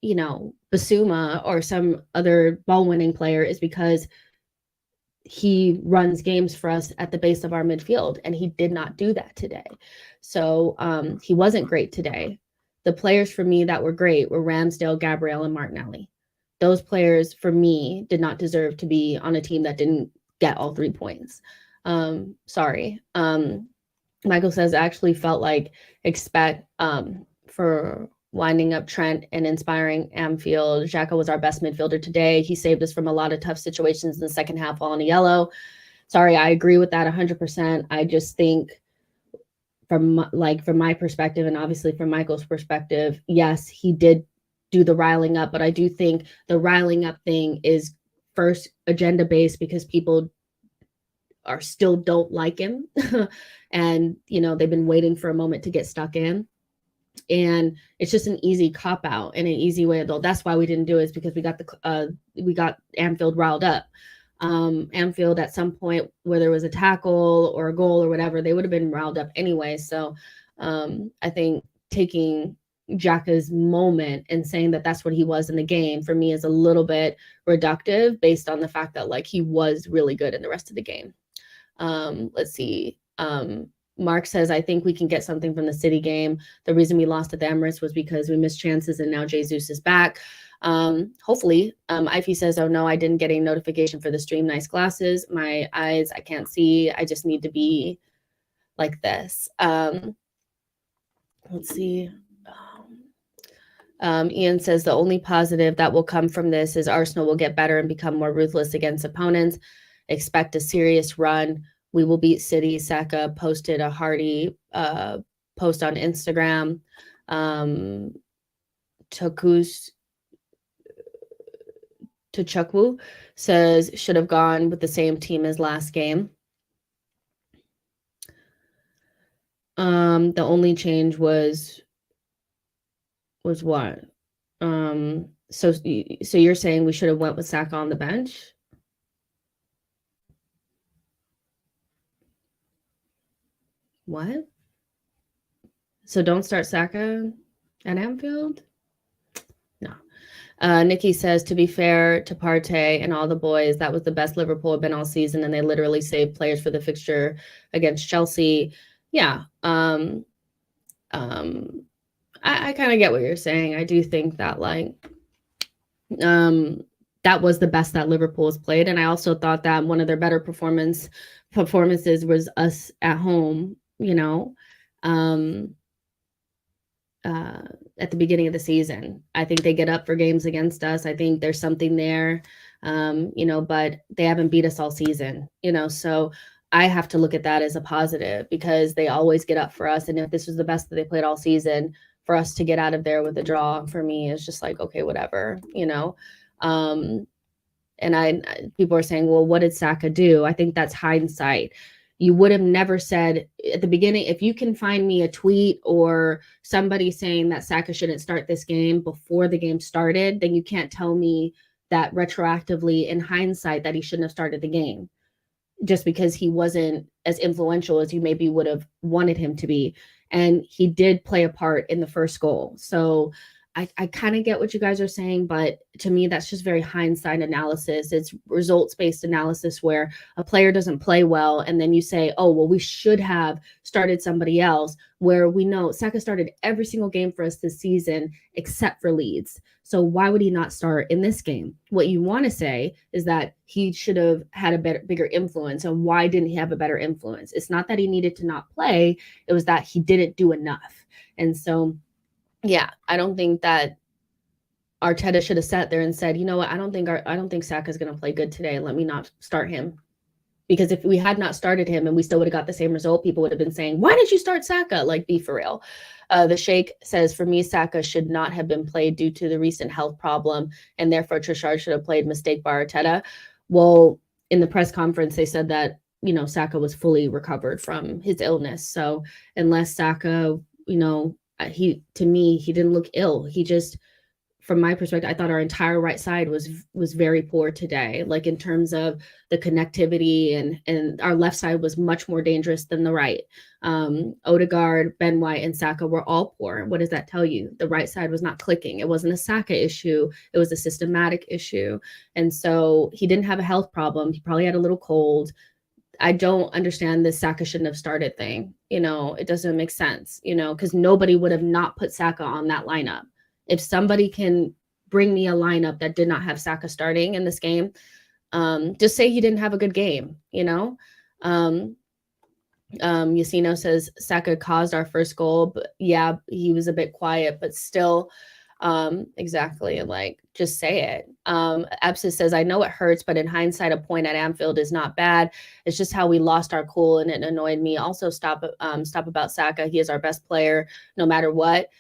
Basuma or some other ball-winning player is because he runs games for us at the base of our midfield, and he did not do that today. So he wasn't great today. The players for me that were great were Ramsdale, Gabriel, and Martinelli. Those players for me did not deserve to be on a team that didn't get all 3 points. Sorry. Michael says, I actually felt like expect for winding up Trent and inspiring Anfield. Xhaka was our best midfielder today. He saved us from a lot of tough situations in the second half while on a yellow. Sorry, I agree with that 100%. I just think from my perspective, and obviously from Michael's perspective, yes, he did do the riling up, but I do think the riling up thing is first agenda based because people are still don't like him. And, they've been waiting for a moment to get stuck in. And it's just an easy cop out and an easy way to. That's why we didn't do it, is because we got Anfield riled up. Anfield at some point where there was a tackle or a goal or whatever, they would have been riled up anyway. So I think taking Xhaka's moment and saying that that's what he was in the game for me is a little bit reductive based on the fact that he was really good in the rest of the game. Let's see. Mark says, I think we can get something from the City game. The reason we lost at the Emirates was because we missed chances and now Jesus is back. Hopefully. Ify says, oh no, I didn't get a notification for the stream. Nice glasses. My eyes, I can't see. I just need to be like this. Let's see. Ian says, the only positive that will come from this is Arsenal will get better and become more ruthless against opponents. Expect a serious run. We will beat City. Saka posted a hearty post on Instagram. Tuchukwu says should have gone with the same team as last game. The only change was what? So you're saying we should have went with Saka on the bench? What? So don't start Saka at Anfield? No. Nikki says, to be fair to Partey and all the boys, that was the best Liverpool have been all season, and they literally saved players for the fixture against Chelsea. Yeah. I kind of get what you're saying. I do think that that was the best that Liverpool has played. And I also thought that one of their better performances was us at home, at the beginning of the season. I think they get up for games against us. I think there's something there, but they haven't beat us all season, so I have to look at that as a positive because they always get up for us. And if this was the best that they played all season, for us to get out of there with a draw, for me, is just okay, whatever, and people are saying, well, what did Saka do? I think that's hindsight. You would have never said at the beginning, if you can find me a tweet or somebody saying that Saka shouldn't start this game before the game started, then you can't tell me that retroactively in hindsight that he shouldn't have started the game just because he wasn't as influential as you maybe would have wanted him to be. And he did play a part in the first goal. So I kind of get what you guys are saying, but to me, that's just very hindsight analysis. It's results-based analysis where a player doesn't play well, and then you say, oh, well, we should have started somebody else, where we know Saka started every single game for us this season except for Leeds. So why would he not start in this game? What you want to say is that he should have had a bigger influence, and why didn't he have a better influence? It's not that he needed to not play. It was that he didn't do enough. And so yeah, I don't think that Arteta should have sat there and said, you know what, I don't think Saka's going to play good today. Let me not start him. Because if we had not started him and we still would have got the same result, people would have been saying, why did you start Saka? Be for real. The Sheikh says, for me, Saka should not have been played due to the recent health problem, and therefore Trossard should have played. Mistake by Arteta. Well, in the press conference, they said that, Saka was fully recovered from his illness. So unless Saka, to me, he didn't look ill. He just from my perspective, I thought our entire right side was very poor today, like in terms of the connectivity, and our left side was much more dangerous than the right. Odegaard, Ben White, and Saka were all poor. What does that tell you? The right side was not clicking. It wasn't a Saka issue. It was a systematic issue. And so he didn't have a health problem. He probably had a little cold. I don't understand this Saka shouldn't have started thing. It doesn't make sense, because nobody would have not put Saka on that lineup. If somebody can bring me a lineup that did not have Saka starting in this game, just say he didn't have a good game, Yacino says Saka caused our first goal, but yeah, he was a bit quiet, but still, exactly, like, just say it. Absis says, I know it hurts, but in hindsight, a point at Anfield is not bad. It's just how we lost our cool, and it annoyed me. Also, stop about Saka. He is our best player, no matter what.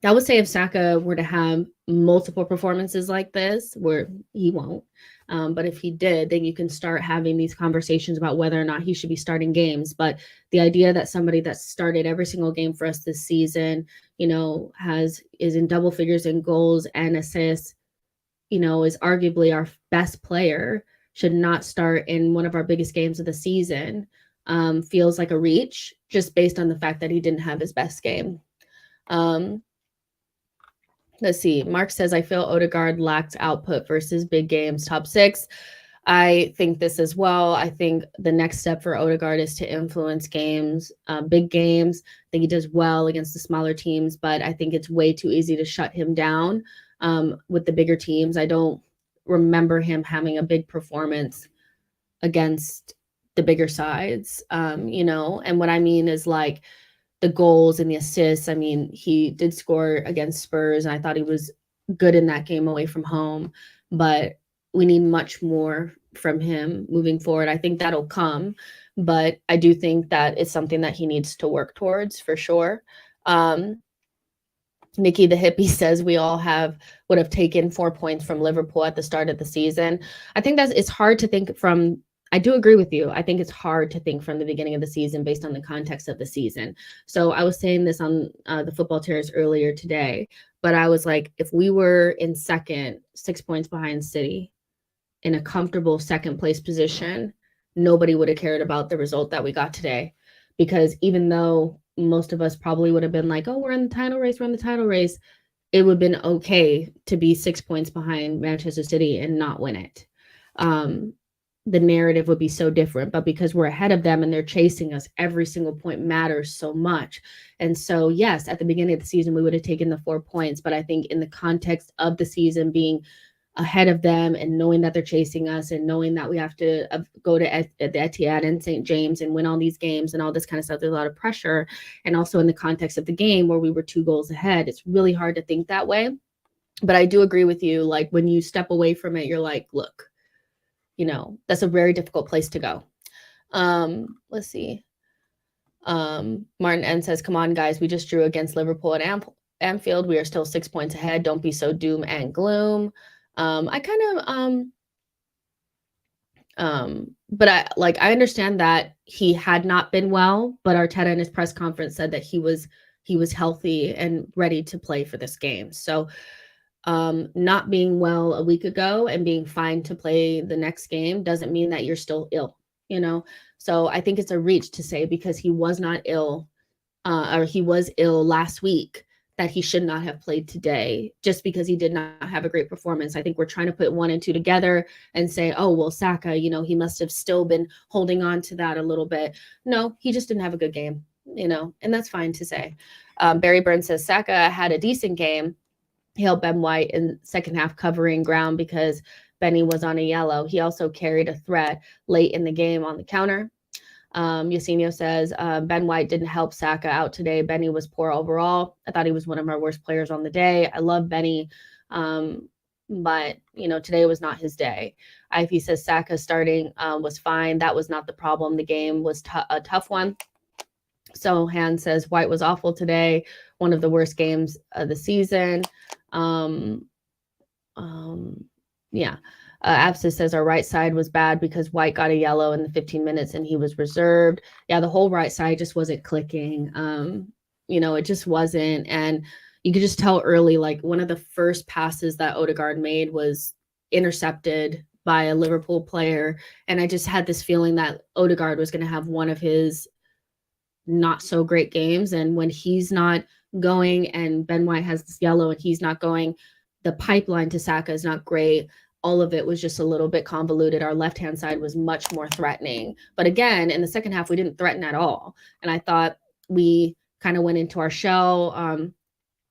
I would say if Saka were to have multiple performances like this, where he won't, but if he did, then you can start having these conversations about whether or not he should be starting games. But the idea that somebody that started every single game for us this season, is in double figures in goals and assists, is arguably our best player, should not start in one of our biggest games of the season, feels like a reach just based on the fact that he didn't have his best game. Let's see. Mark says, I feel Odegaard lacked output versus big games, top 6. I think this as well. I think the next step for Odegaard is to influence games, big games. I think he does well against the smaller teams, but I think it's way too easy to shut him down with the bigger teams. I don't remember him having a big performance against the bigger sides, and what I mean is like the goals and the assists. I mean, he did score against Spurs, and I thought he was good in that game away from home, but we need much more from him moving forward. I think that'll come, but I do think that it's something that he needs to work towards for sure. Nikki the hippie says we all would have taken 4 points from Liverpool at the start of the season. I think it's hard to think from. I do agree with you. I think it's hard to think from the beginning of the season based on the context of the season. So I was saying this on the Football Terrace earlier today, but I was like, if we were in second, 6 points behind City, in a comfortable second place position, nobody would have cared about the result that we got today. Because even though most of us probably would have been like, oh, we're in the title race, it would have been okay to be 6 points behind Manchester City and not win it. The narrative would be so different, but because we're ahead of them and they're chasing us, every single point matters so much. And so, yes, at the beginning of the season, we would have taken the 4 points, but I think in the context of the season being ahead of them and knowing that they're chasing us and knowing that we have to go to the Etihad and St. James and win all these games and all this kind of stuff, there's a lot of pressure. And also in the context of the game where we were 2 goals ahead, it's really hard to think that way. But I do agree with you. Like when you step away from it, you're like, look, that's a very difficult place to go. Let's see. Martin N says, come on, guys. We just drew against Liverpool at Anfield. We are still 6 points ahead. Don't be so doom and gloom. But I understand that he had not been well, but Arteta in his press conference said that he was healthy and ready to play for this game. So not being well a week ago and being fine to play the next game doesn't mean that you're still ill, So I think it's a reach to say because he was not ill, or he was ill last week, that he should not have played today just because he did not have a great performance. I think we're trying to put 1 and 2 together and say, oh, well, Saka, he must have still been holding on to that a little bit. No, he just didn't have a good game, and that's fine to say. Barry Burns says Saka had a decent game. He helped Ben White in second half covering ground because Benny was on a yellow. He also carried a threat late in the game on the counter. Yacinio says, Ben White didn't help Saka out today. Benny was poor overall. I thought he was one of our worst players on the day. I love Benny, but, today was not his day. Ivy says Saka starting was fine. That was not the problem. The game was a tough one. So Han says White was awful today. One of the worst games of the season. Absis says our right side was bad because White got a yellow in the 15 minutes and he was reserved. Yeah, the whole right side just wasn't clicking. It just wasn't. And, you could just tell early, like one of the first passes that Odegaard made was intercepted by a Liverpool player. And I just had this feeling that Odegaard was going to have one of his not so great games. And when he's not going and Ben White has this yellow and he's not going, the pipeline to Saka is not great. All of it was just a little bit convoluted. Our left-hand side was much more threatening. But again, in the second half, we didn't threaten at all. And I thought we kind of went into our shell.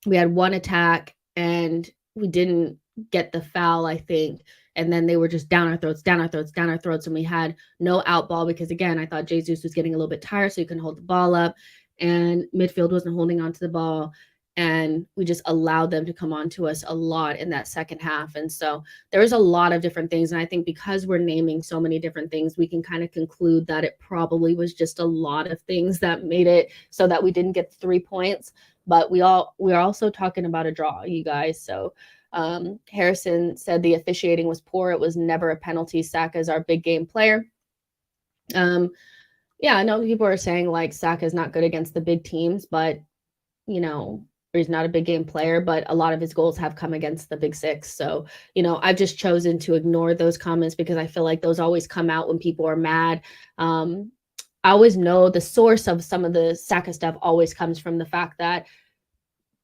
We had one attack and we didn't get the foul, I think. And then they were just down our throats. And we had no out ball because, again, I thought Jesus was getting a little bit tired, so he couldn't hold the ball up. And midfield wasn't holding on to the ball. And we just allowed them to come on to us a lot in that second half. And so there was a lot of different things. And I think because we're naming so many different things, we can kind of conclude that it probably was just a lot of things that made it so that we didn't get 3 points. But we're also talking about a draw, you guys. So Harrison said the officiating was poor. It was never a penalty. Saka is our big game player. Yeah, I know people are saying like Saka is not good against the big teams, but he's not a big game player, but a lot of his goals have come against the big six. So, I've just chosen to ignore those comments because I feel like those always come out when people are mad. I always know the source of some of the Saka stuff always comes from the fact that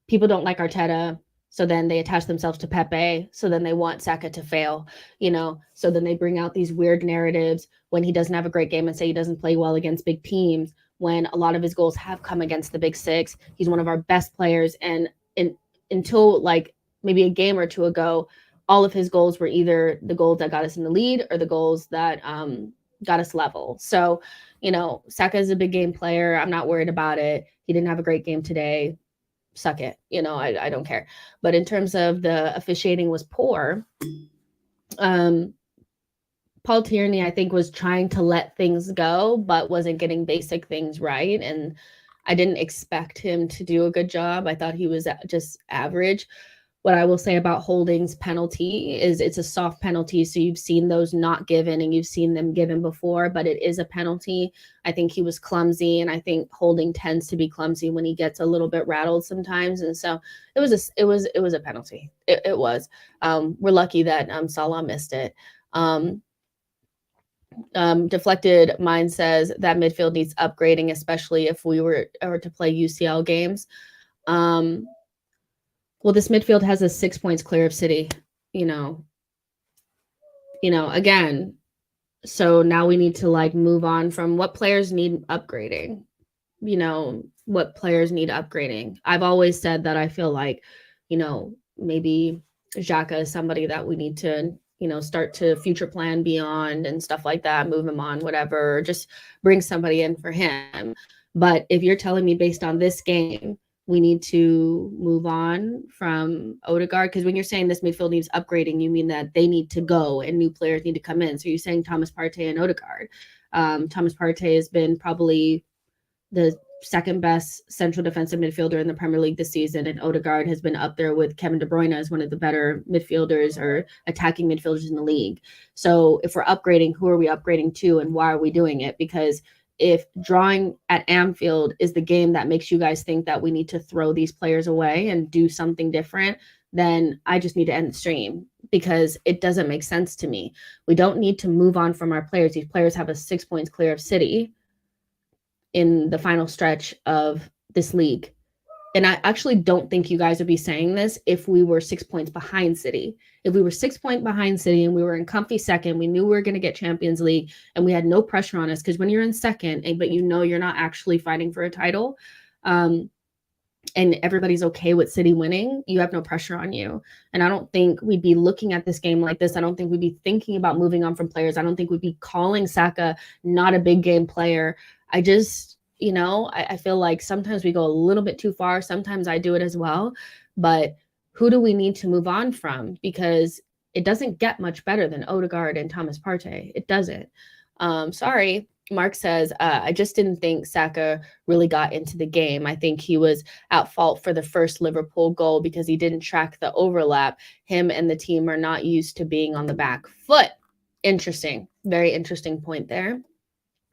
people don't like Arteta. So then they attach themselves to Pepe. So then they want Saka to fail, so then they bring out these weird narratives when he doesn't have a great game and say he doesn't play well against big teams, when a lot of his goals have come against the big six. He's one of our best players. And until like maybe a game or two ago, all of his goals were either the goals that got us in the lead or the goals that got us level. So, Saka is a big game player. I'm not worried about it. He didn't have a great game today. Suck it. I don't care. But in terms of the officiating was poor. Paul Tierney, I think, was trying to let things go, but wasn't getting basic things right. And I didn't expect him to do a good job. I thought he was just average. What I will say about Holding's penalty is it's a soft penalty. So you've seen those not given and you've seen them given before, but it is a penalty. I think he was clumsy, and I think Holding tends to be clumsy when he gets a little bit rattled sometimes. And so it was a penalty. It was. We're lucky that Salah missed it. Deflected Mind says that midfield needs upgrading, especially if we were to play UCL games. Well, this midfield has us 6 points clear of City, again. So now we need to like move on from what players need upgrading, what players need upgrading. I've always said that I feel like, maybe Xhaka is somebody that we need to, start to future plan beyond and stuff like that, move him on, whatever, just bring somebody in for him. But if you're telling me based on this game, we need to move on from Odegaard, because when you're saying this midfield needs upgrading, you mean that they need to go and new players need to come in. So you're saying Thomas Partey and Odegaard. Thomas Partey has been probably the second best central defensive midfielder in the Premier League this season, and Odegaard has been up there with Kevin De Bruyne as one of the better midfielders or attacking midfielders in the league. So if we're upgrading, who are we upgrading to, and why are we doing it? Because if drawing at Anfield is the game that makes you guys think that we need to throw these players away and do something different, then I just need to end the stream, because it doesn't make sense to me. We don't need to move on from our players. These players have us 6 points clear of City in the final stretch of this league. And I actually don't think you guys would be saying this if we were 6 points behind City. If we were 6 points behind City and we were in comfy second, we knew we were going to get Champions League and we had no pressure on us, because when you're in second, but you're not actually fighting for a title, and everybody's okay with City winning, you have no pressure on you. And I don't think we'd be looking at this game like this. I don't think we'd be thinking about moving on from players. I don't think we'd be calling Saka not a big game player. I just, I feel like sometimes we go a little bit too far. Sometimes I do it as well. But who do we need to move on from? Because it doesn't get much better than Odegaard and Thomas Partey. It doesn't. Sorry. Mark says, I just didn't think Saka really got into the game. I think he was at fault for the first Liverpool goal because he didn't track the overlap. Him and the team are not used to being on the back foot. Interesting. Very interesting point there.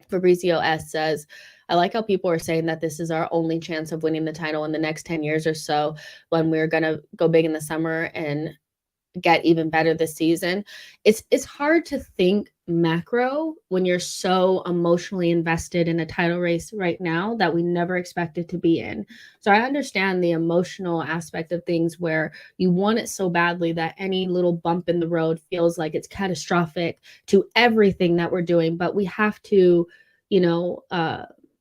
Fabrizio S. says, I like how people are saying that this is our only chance of winning the title in the next 10 years or so, when we're going to go big in the summer and get even better this season. It's hard to think macro when you're so emotionally invested in a title race right now that we never expected to be in. So I understand the emotional aspect of things where you want it so badly that any little bump in the road feels like it's catastrophic to everything that we're doing, but we have to,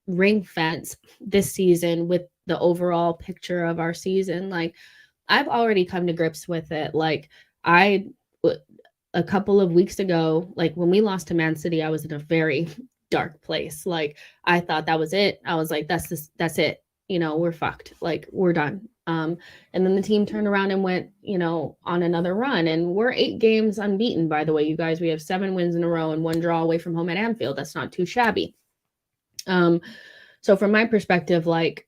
ring fence this season with the overall picture of our season. Like, I've already come to grips with it. Like, a couple of weeks ago, like when we lost to Man City, I was in a very dark place. Like, I thought that was it. I was like, that's it. We're fucked. Like, we're done. And then the team turned around and went, on another run. And we're 8 games unbeaten, by the way, you guys. We have 7 wins in a row and 1 draw away from home at Anfield. That's not too shabby. So from my perspective, like,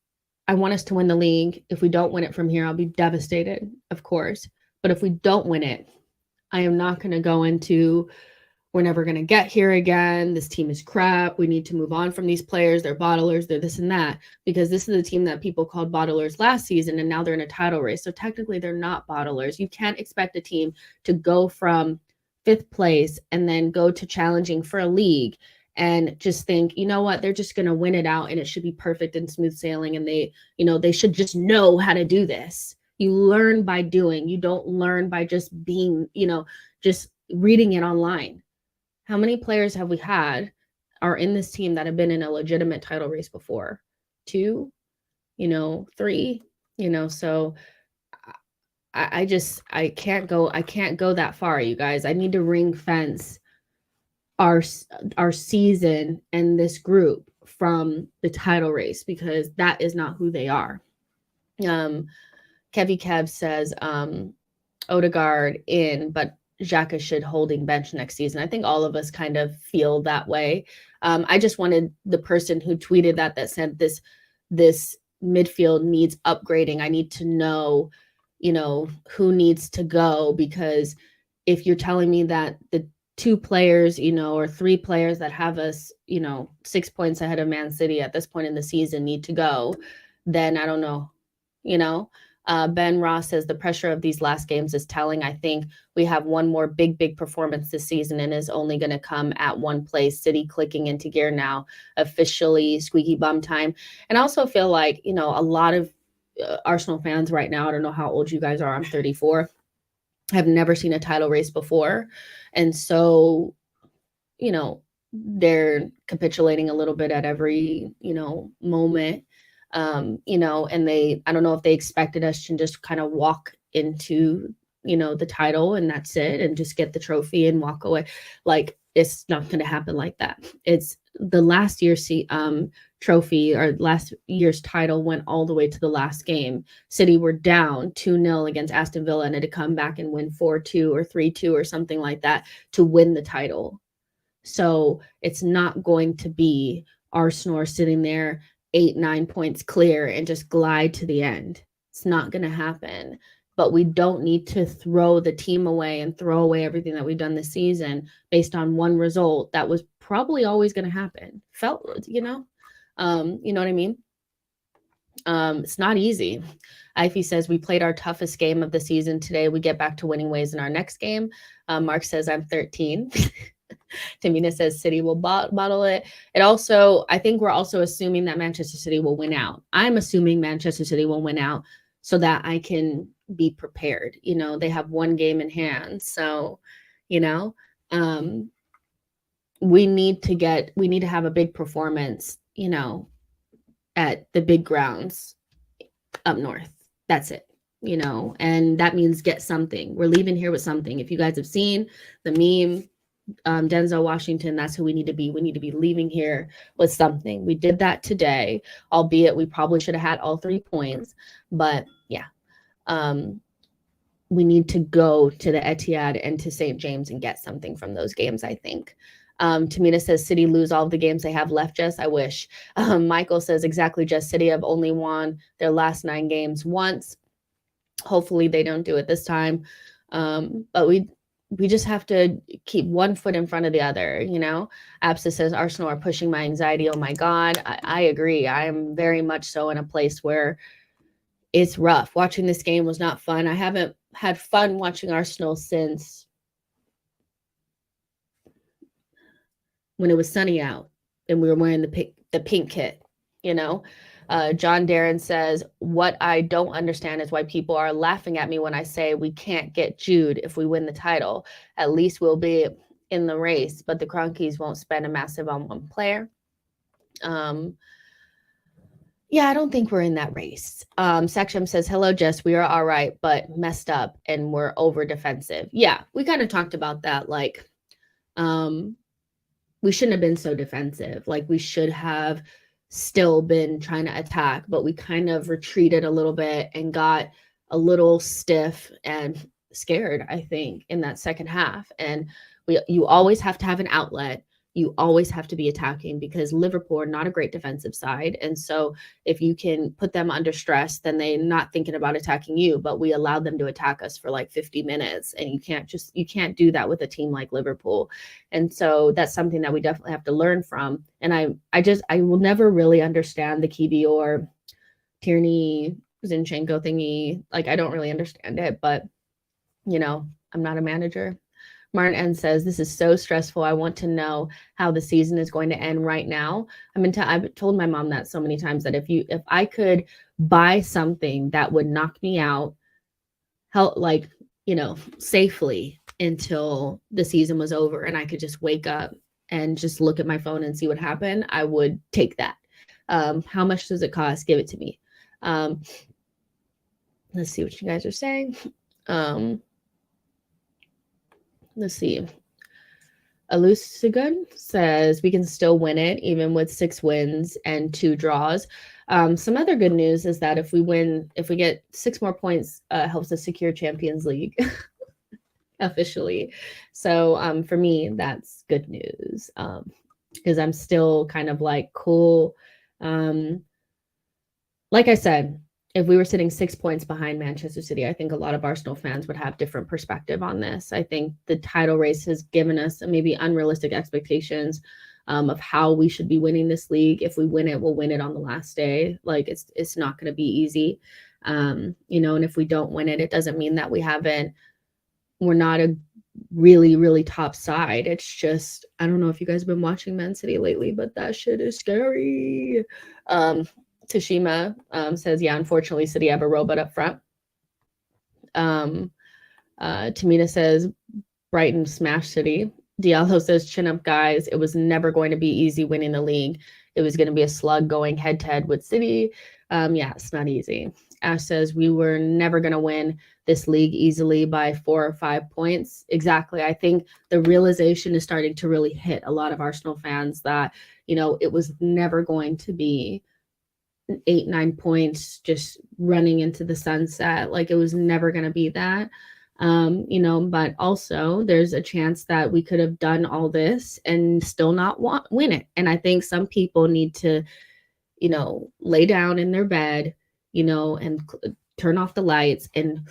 I want us to win the league. If we don't win it from here, I'll be devastated, of course. But if we don't win it, I am not going to go into, we're never going to get here again. This team is crap. We need to move on from these players. They're bottlers. They're this and that. Because this is a team that people called bottlers last season, and now they're in a title race. So technically, they're not bottlers. You can't expect a team to go from 5th place and then go to challenging for a league and just think, you know what, they're just going to win it out and it should be perfect and smooth sailing. And they should just know how to do this. You learn by doing. You don't learn by just being, just reading it online. How many players have we had are in this team that have been in a legitimate title race before? 2, 3, so I can't go that far, you guys. I need to ring fence our season and this group from the title race, because that is not who they are. Kevy Kev says Odegaard in, but Xhaka should holding bench next season. I think all of us kind of feel that way. I just wanted the person who tweeted that said this midfield needs upgrading. I need to know, who needs to go, because if you're telling me that the 2 players, or 3 players that have us, 6 points ahead of Man City at this point in the season need to go, then I don't know, Ben Ross says the pressure of these last games is telling. I think we have one more big performance this season and is only going to come at one place. City clicking into gear now, officially squeaky bum time. And I also feel like, a lot of Arsenal fans right now, I don't know how old you guys are, I'm 34, have never seen a title race before. And so, they're capitulating a little bit at every, moment. And I don't know if they expected us to just kind of walk into, the title and that's it, and just get the trophy and walk away. Like, it's not going to happen like that. It's the last year's trophy, or last year's title, went all the way to the last game. City were down 2-0 against Aston Villa and had to come back and win 4-2 or 3-2 or something like that to win the title. So it's not going to be Arsenal sitting there 8-9 points clear and just glide to the end. It's not going to happen. But we don't need to throw the team away and throw away everything that we've done this season based on one result that was probably always going to happen. You know what I mean? It's not easy. Ify says we played our toughest game of the season today. We get back to winning ways in our next game. Mark says I'm 13. Tamina says City will bottle it. I think we're also assuming that Manchester City will win out. I'm assuming Manchester City will win out so that I can be prepared. They have one game in hand. So, we need to have a big performance, at the big grounds up north. That's it, and that means get something. We're leaving here with something. If you guys have seen the meme, Denzel Washington, that's who we need to be. We need to be leaving here with something. We did that today, albeit we probably should have had all 3 points. But yeah, we need to go to the Etihad and to St. James and get something from those games, I think. Tamina says City lose all of the games they have left, Jess. I wish. Michael says exactly, Jess. City have only won their last 9 games once. Hopefully they don't do it this time. But we just have to keep one foot in front of the other, you know. Absa says Arsenal are pushing my anxiety. Oh my God. I agree. I am very much so in a place where it's rough. Watching this game was not fun. I haven't had fun watching Arsenal since when it was sunny out and we were wearing the pink kit, you know. John Darren says, what I don't understand is why people are laughing at me when I say we can't get Jude if we win the title. At least we'll be in the race, but the Cronkies won't spend a massive on one player. Yeah, I don't think we're in that race. Sexum says, hello, Jess. We are all right, but messed up and we're over defensive. Yeah, we kind of talked about that. Like, we shouldn't have been so defensive. Like, we should have still been trying to attack, but we kind of retreated a little bit and got a little stiff and scared, I think, in that second half. And you always have to have an outlet. You always have to be attacking because Liverpool are not a great defensive side. And so if you can put them under stress, then they're not thinking about attacking you, but we allowed them to attack us for like 50 minutes. And you can't do that with a team like Liverpool. And so that's something that we definitely have to learn from. And I will never really understand the Kiwior Tierney Zinchenko thingy. Like, I don't really understand it, but you know, I'm not a manager. Martin N says, this is so stressful. I want to know how the season is going to end right now. I've told my mom that so many times that if I could buy something that would knock me out, safely until the season was over and I could just wake up and just look at my phone and see what happened, I would take that. How much does it cost? Give it to me. Let's see what you guys are saying. Let's see. Alusigun says we can still win it even with 6 wins and 2 draws. Some other good news is that if we get 6 more points, helps us secure Champions League officially. So for me, that's good news because I'm still kind of like cool. Like I said, if we were sitting 6 points behind Manchester City, I think a lot of Arsenal fans would have different perspective on this. I think the title race has given us maybe unrealistic expectations of how we should be winning this league. If we win it, we'll win it on the last day. Like it's not going to be easy, and if we don't win it, it doesn't mean that we're not a really, really top side. It's just, I don't know if you guys have been watching Man City lately, but that shit is scary. Tashima says, yeah, unfortunately, City have a robot up front. Tamina says, Brighton smashed City. Diallo says, chin up, guys. It was never going to be easy winning the league. It was going to be a slug going head-to-head with City. Yeah, it's not easy. Ash says, we were never going to win this league easily by 4 or 5 points. Exactly. I think the realization is starting to really hit a lot of Arsenal fans that, it was never going to be 8-9 points just running into the sunset. Like, it was never going to be that. But also there's a chance that we could have done all this and still not win it. And I think some people need to, lay down in their bed, and turn off the lights and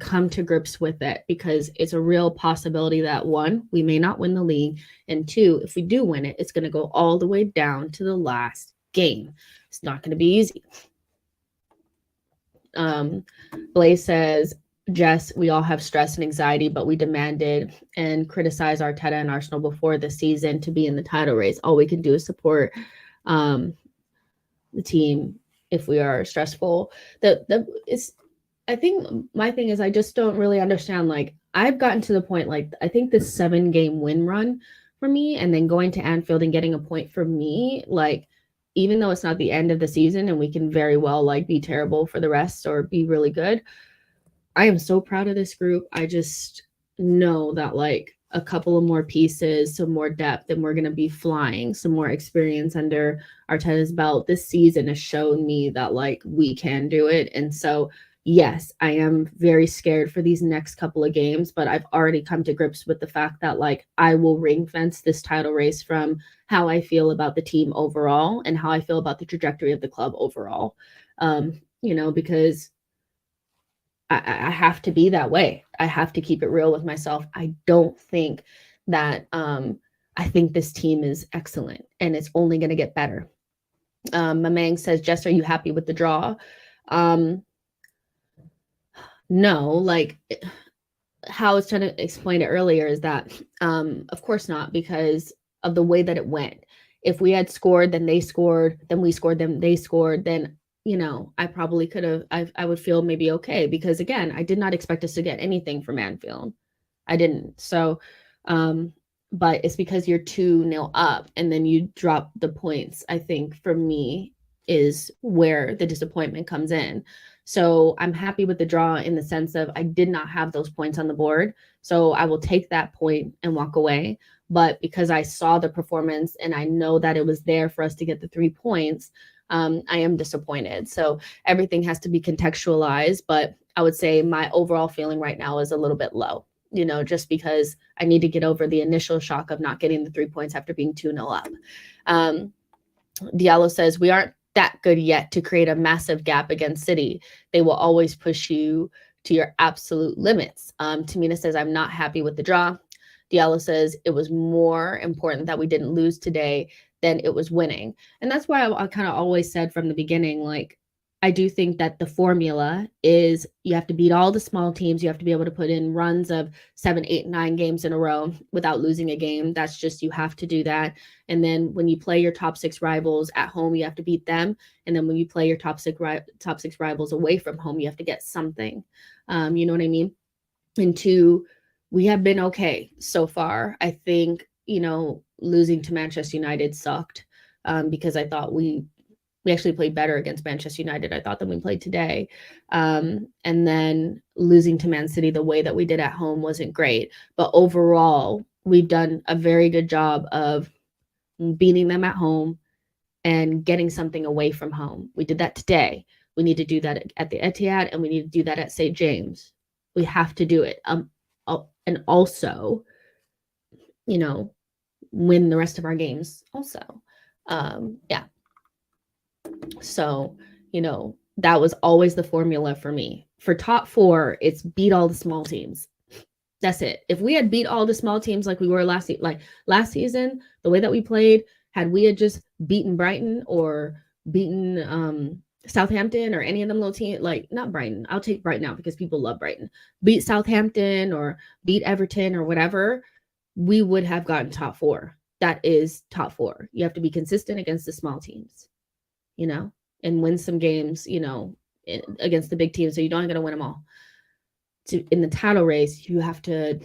come to grips with it, because it's a real possibility that 1, we may not win the league, and 2, if we do win it, it's going to go all the way down to the last game. It's not going to be easy. Blaze says, Jess, we all have stress and anxiety, but we demanded and criticized Arteta and Arsenal before the season to be in the title race. All we can do is support the team if we are stressful. I think my thing is I just don't really understand. Like, I've gotten to the point, like, I think this 7-game win run for me and then going to Anfield and getting a point for me, like, even though it's not the end of the season and we can very well like be terrible for the rest or be really good, I am so proud of this group. I just know that like a couple of more pieces, some more depth, and we're going to be flying. Some more experience under Arteta's belt this season has shown me that like we can do it. And so, yes, I am very scared for these next couple of games, but I've already come to grips with the fact that like I will ring fence this title race from how I feel about the team overall and how I feel about the trajectory of the club overall. Because I have to be that way. I have to keep it real with myself. I don't think that I think this team is excellent and it's only going to get better. Mamang says, Jess, are you happy with the draw? No, like how I was trying to explain it earlier is that, of course not, because of the way that it went. If we had scored, then they scored, then we scored, then they scored, then, I probably could have, I would feel maybe okay, because again, I did not expect us to get anything from Anfield. I didn't. So, but it's because you're 2-0 up and then you drop the points, I think for me is where the disappointment comes in. So I'm happy with the draw in the sense of I did not have those points on the board. So I will take that point and walk away. But because I saw the performance and I know that it was there for us to get the 3 points, I am disappointed. So everything has to be contextualized. But I would say my overall feeling right now is a little bit low, just because I need to get over the initial shock of not getting the 3 points after being 2-0 up. Diallo says, we aren't that good yet to create a massive gap against City. They will always push you to your absolute limits. Tamina says, I'm not happy with the draw. Diallo says, it was more important that we didn't lose today than it was winning. And that's why I kind of always said from the beginning, like, I do think that the formula is you have to beat all the small teams. You have to be able to put in runs of 7, 8, 9 games in a row without losing a game. That's just, you have to do that. And then when you play your top 6 rivals at home, you have to beat them. And then when you play your top six rivals away from home, you have to get something. You know what I mean? And 2, we have been okay so far. I think, losing to Manchester United sucked because I thought we actually played better against Manchester United, I thought, than we played today. And then losing to Man City the way that we did at home wasn't great. But overall, we've done a very good job of beating them at home and getting something away from home. We did that today. We need to do that at the Etihad, and we need to do that at St. James. We have to do it. And also, win the rest of our games also. Yeah. So, that was always the formula for me. For top 4, it's beat all the small teams. That's it. If we had beat all the small teams like we were last season, the way that we played, had we had just beaten Brighton or beaten Southampton or any of them little teams, like not Brighton, I'll take Brighton out because people love Brighton, beat Southampton or beat Everton or whatever, we would have gotten top 4. That is top 4. You have to be consistent against the small teams, and win some games, against the big teams. So you don't going to win them all. In the title race, you have to,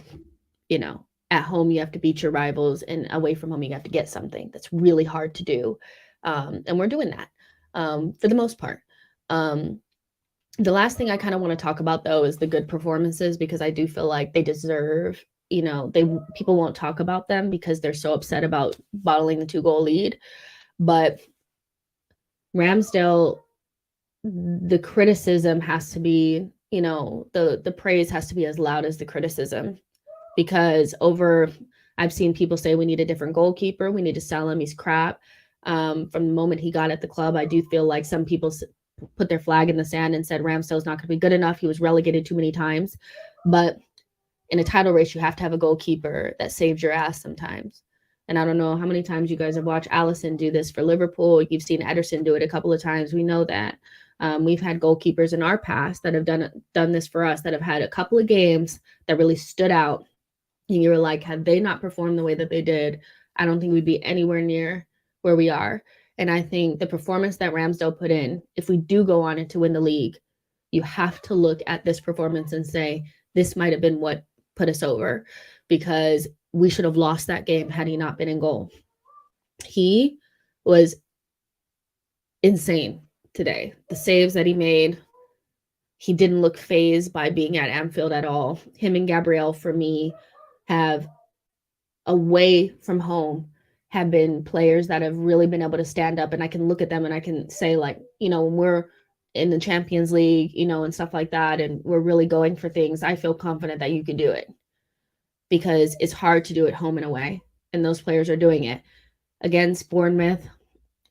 at home, you have to beat your rivals, and away from home, you have to get something. That's really hard to do. And we're doing that for the most part. The last thing I kind of want to talk about, though, is the good performances, because I do feel like they deserve, people won't talk about them because they're so upset about bottling the 2-goal lead. But Ramsdale, the criticism has to be, the praise has to be as loud as the criticism, because I've seen people say we need a different goalkeeper. We need to sell him. He's crap. From the moment he got at the club, I do feel like some people put their flag in the sand and said Ramsdale's not going to be good enough. He was relegated too many times. But in a title race, you have to have a goalkeeper that saves your ass sometimes. And I don't know how many times you guys have watched Alisson do this for Liverpool. You've seen Ederson do it a couple of times. We know that. We've had goalkeepers in our past that have done this for us, that have had a couple of games that really stood out. And you were like, had they not performed the way that they did, I don't think we'd be anywhere near where we are. And I think the performance that Ramsdale put in, if we do go on to win the league, you have to look at this performance and say, this might have been what put us over, because we should have lost that game had he not been in goal. He was insane today. The saves that he made, he didn't look phased by being at Anfield at all. Him and Gabriel, for me, have away from home have been players that have really been able to stand up, and I can look at them and I can say, like, when we're in the Champions League, and stuff like that, and we're really going for things, I feel confident that you can do it, because it's hard to do it home and away. And those players are doing it against Bournemouth,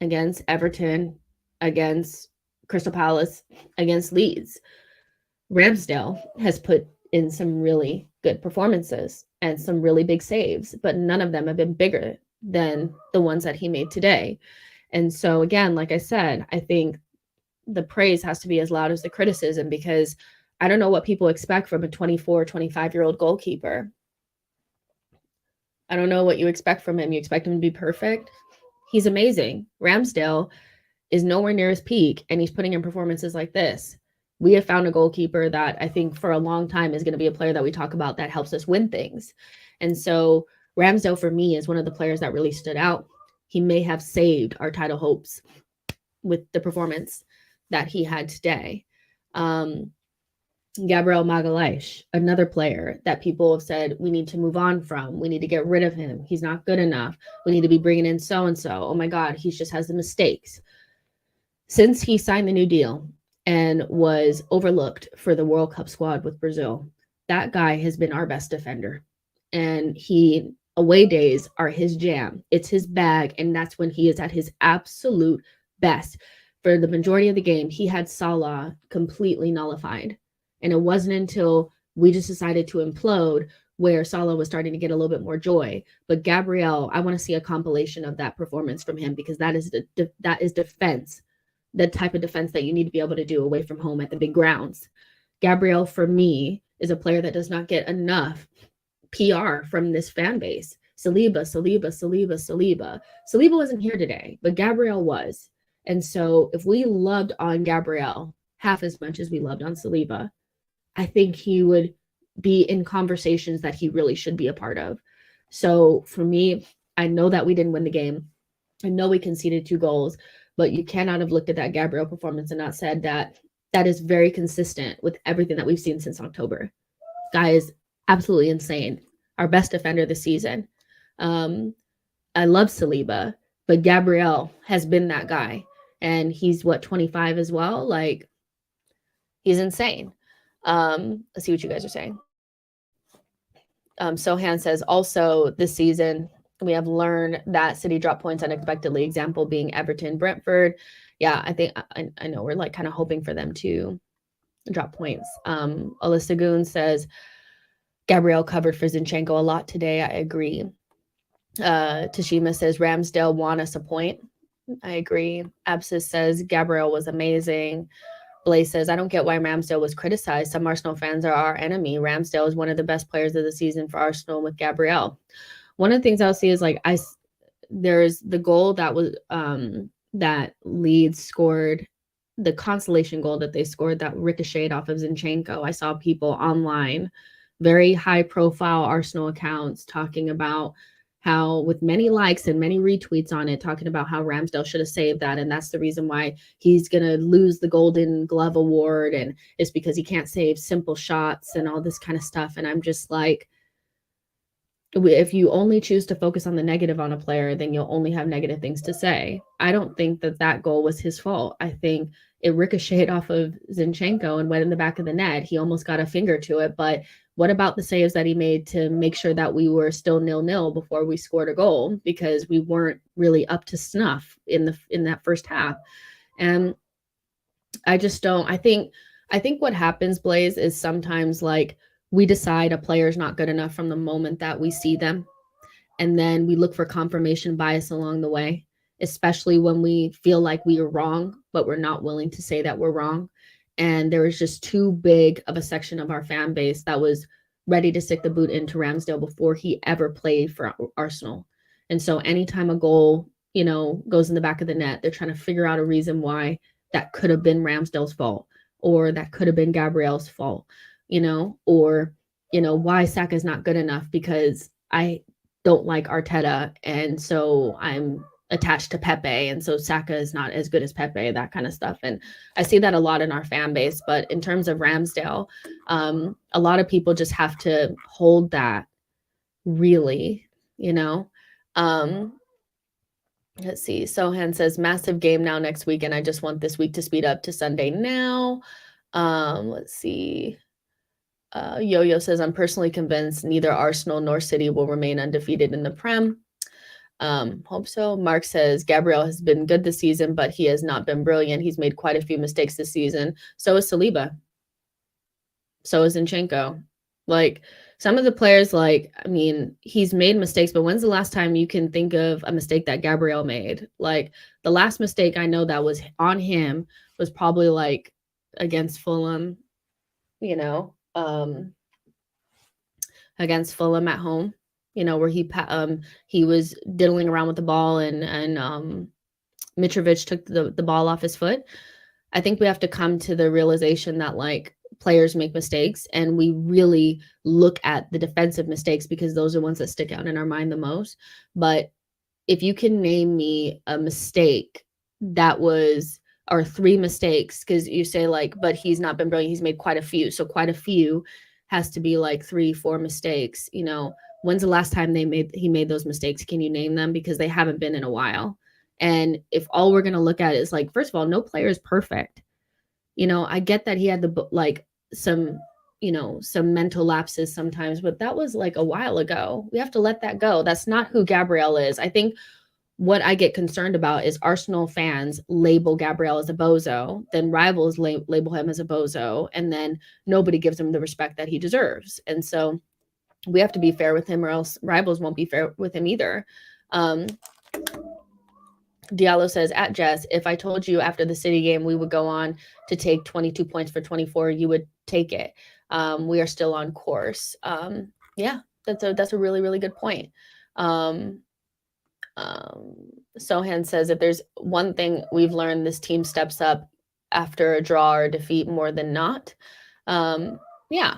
against Everton, against Crystal Palace, against Leeds. Ramsdale has put in some really good performances and some really big saves, but none of them have been bigger than the ones that he made today. And so, again, like I said, I think the praise has to be as loud as the criticism, because I don't know what people expect from a 24, 25-year-old goalkeeper. I don't know what you expect from him. You expect him to be perfect? He's amazing. Ramsdale is nowhere near his peak, and he's putting in performances like this. We have found a goalkeeper that I think for a long time is going to be a player that we talk about that helps us win things. And so Ramsdale, for me, is one of the players that really stood out. He may have saved our title hopes with the performance that he had today. Gabriel Magalhaes, another player that people have said we need to move on from. We need to get rid of him. He's not good enough. We need to be bringing in so-and-so. Oh my God, he just has the mistakes. Since he signed the new deal and was overlooked for the World Cup squad with Brazil, that guy has been our best defender. And away days are his jam. It's his bag, and that's when he is at his absolute best. For the majority of the game, he had Salah completely nullified. And it wasn't until we just decided to implode where Salah was starting to get a little bit more joy. But Gabriel, I want to see a compilation of that performance from him, because that is defense, the type of defense that you need to be able to do away from home at the big grounds. Gabriel, for me, is a player that does not get enough PR from this fan base. Saliba. Saliba wasn't here today, but Gabriel was. And so if we loved on Gabriel half as much as we loved on Saliba, I think he would be in conversations that he really should be a part of. So for me, I know that we didn't win the game. I know we conceded 2 goals, but you cannot have looked at that Gabriel performance and not said that that is very consistent with everything that we've seen since October. Guy is absolutely insane. Our best defender this season. I love Saliba, but Gabriel has been that guy. And he's 25 as well? Like, he's insane. Let's see what you guys are saying. Sohan says, also this season, we have learned that City dropped points unexpectedly. Example being Everton, Brentford. Yeah, I think I know we're like kind of hoping for them to drop points. Alyssa Goon says, Gabriel covered for Zinchenko a lot today. I agree. Tashima says, Ramsdale won us a point. I agree. Absis says, Gabriel was amazing. Blaze says, I don't get why Ramsdale was criticized. Some Arsenal fans are our enemy. Ramsdale is one of the best players of the season for Arsenal with Gabriel. One of the things I'll see is like there's the goal that was that Leeds scored, the consolation goal that they scored that ricocheted off of Zinchenko. I saw people online, very high profile Arsenal accounts, talking about how, with many likes and many retweets on it, talking about how Ramsdale should have saved that. And that's the reason why he's going to lose the Golden Glove award. And it's because he can't save simple shots and all this kind of stuff. And I'm just like, if you only choose to focus on the negative on a player, then you'll only have negative things to say. I don't think that goal was his fault. I think it ricocheted off of Zinchenko and went in the back of the net. He almost got a finger to it. But what about the saves that he made to make sure that we were still 0-0 before we scored a goal, because we weren't really up to snuff in that first half? And I just don't. I think what happens, Blaze, is sometimes like we decide a player's not good enough from the moment that we see them, and then we look for confirmation bias along the way, especially when we feel like we are wrong, but we're not willing to say that we're wrong. And there was just too big of a section of our fan base that was ready to stick the boot into Ramsdale before he ever played for Arsenal. And so anytime a goal, goes in the back of the net, they're trying to figure out a reason why that could have been Ramsdale's fault, or that could have been Gabriel's fault, or, why Saka's not good enough because I don't like Arteta, and so I'm attached to Pepe, and so Saka is not as good as Pepe, that kind of stuff. And I see that a lot in our fan base. But in terms of Ramsdale, a lot of people just have to hold that really, let's see. Sohan says, massive game now next week, and I just want this week to speed up to Sunday now. Let's see. Yo-Yo says, I'm personally convinced neither Arsenal nor City will remain undefeated in the Prem. Hope so. Mark says, Gabriel has been good this season, but he has not been brilliant. He's made quite a few mistakes this season. So is Saliba. So is Zinchenko. Like, some of the players, like, I mean, he's made mistakes, but when's the last time you can think of a mistake that Gabriel made? Like, the last mistake I know that was on him was probably like against Fulham, you know, against Fulham at home, you know, where he was diddling around with the ball and Mitrovic took the ball off his foot. I think we have to come to the realization that like players make mistakes and we really look at the defensive mistakes because those are ones that stick out in our mind the most. But if you can name me a mistake that was, or three mistakes, because you say like, but he's not been brilliant, he's made quite a few. So quite a few has to be like 3-4 mistakes. You know, when's the last time he made those mistakes? Can you name them? Because they haven't been in a while. And if all we're going to look at is like, first of all, no player is perfect. You know, I get that he had like some, you know, some mental lapses sometimes, but that was like a while ago. We have to let that go. That's not who Gabriel is. I think what I get concerned about is Arsenal fans label Gabriel as a bozo, then rivals label him as a bozo, and then nobody gives him the respect that he deserves. And so we have to be fair with him, or else rivals won't be fair with him either. Diallo says, at Jess, if I told you after the City game we would go on to take 22 points for 24, you would take it. We are still on course. Yeah, that's a really, really good point. Sohan says, if there's one thing we've learned, this team steps up after a draw or defeat more than not. Yeah,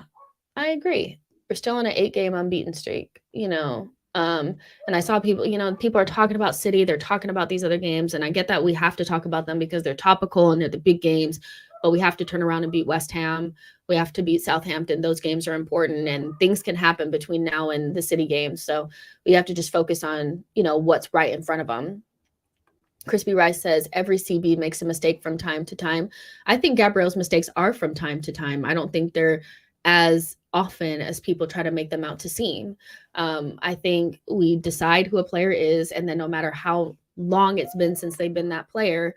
I agree. We're still on an 8-game unbeaten streak, you know. And I saw people, you know, people are talking about City, they're talking about these other games, and I get that we have to talk about them because they're topical and they're the big games, but we have to turn around and beat West Ham. We have to beat Southampton. Those games are important, and things can happen between now and the City games. So we have to just focus on, you know, what's right in front of them. Crispy Rice says, every CB makes a mistake from time to time. I think Gabriel's mistakes are from time to time. I don't think they're as often as people try to make them out to seem. I think we decide who a player is, and then no matter how long it's been since they've been that player,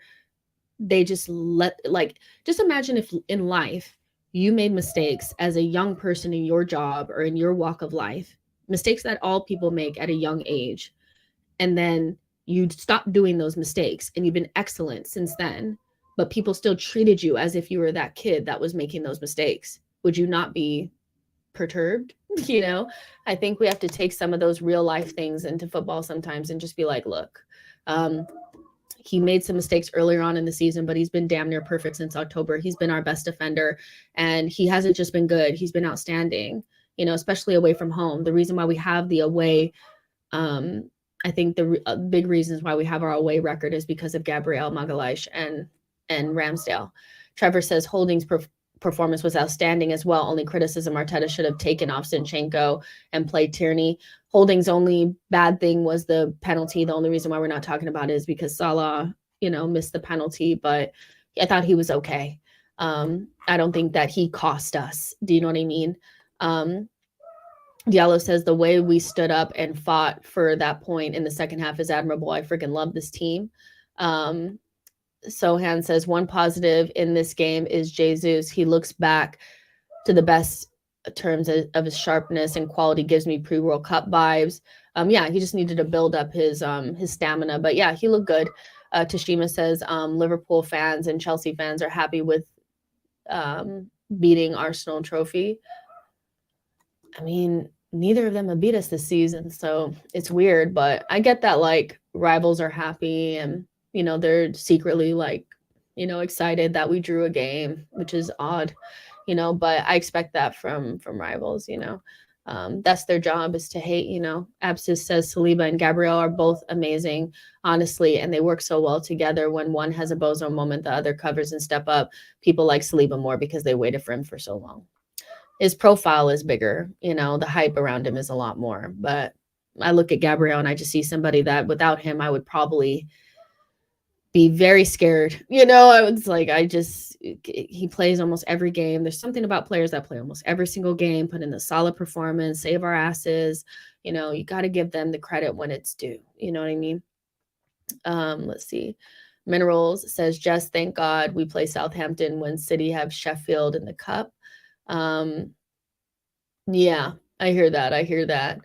they just just imagine if in life you made mistakes as a young person in your job or in your walk of life, mistakes that all people make at a young age, and then you stopped doing those mistakes and you've been excellent since then, but people still treated you as if you were that kid that was making those mistakes. Would you not be perturbed? You know, I think we have to take some of those real life things into football sometimes and just be like, look, he made some mistakes earlier on in the season, but he's been damn near perfect since October. He's been our best defender, and he hasn't just been good. He's been outstanding, you know, especially away from home. The reason why we have the away, I think the big reasons why we have our away record is because of Gabriel Magalhaes and Ramsdale. Trevor says Holding's performance was outstanding as well. Only criticism, Arteta should have taken off Zinchenko and played Tierney. Holding's only bad thing was the penalty. The only reason why we're not talking about it is because Salah, you know, missed the penalty, but I thought he was okay. I don't think that he cost us. Do you know what I mean? Diallo says the way we stood up and fought for that point in the second half is admirable. I freaking love this team. Sohan says one positive in this game is Jesus. He looks back to the best terms of his sharpness and quality, gives me pre-World Cup vibes. Yeah, he just needed to build up his stamina, but yeah, he looked good. Tashima says Liverpool fans and Chelsea fans are happy with beating Arsenal trophy. I mean, neither of them have beat us this season, so it's weird, but I get that like rivals are happy and, you know, they're secretly like, you know, excited that we drew a game, which is odd, you know, but I expect that from rivals, you know. That's their job, is to hate, you know. Absis says Saliba and Gabriel are both amazing, honestly, and they work so well together. When one has a bozo moment, the other covers and step up. People like Saliba more because they waited for him for so long. His profile is bigger, you know, the hype around him is a lot more. But I look at Gabriel and I just see somebody that without him, I would probably be very scared. You know, I was like, he plays almost every game. There's something about players that play almost every single game, put in a solid performance, save our asses. You know, you got to give them the credit when it's due. You know what I mean? Let's see. Minerals says, just thank God we play Southampton when City have Sheffield in the cup. Yeah, I hear that.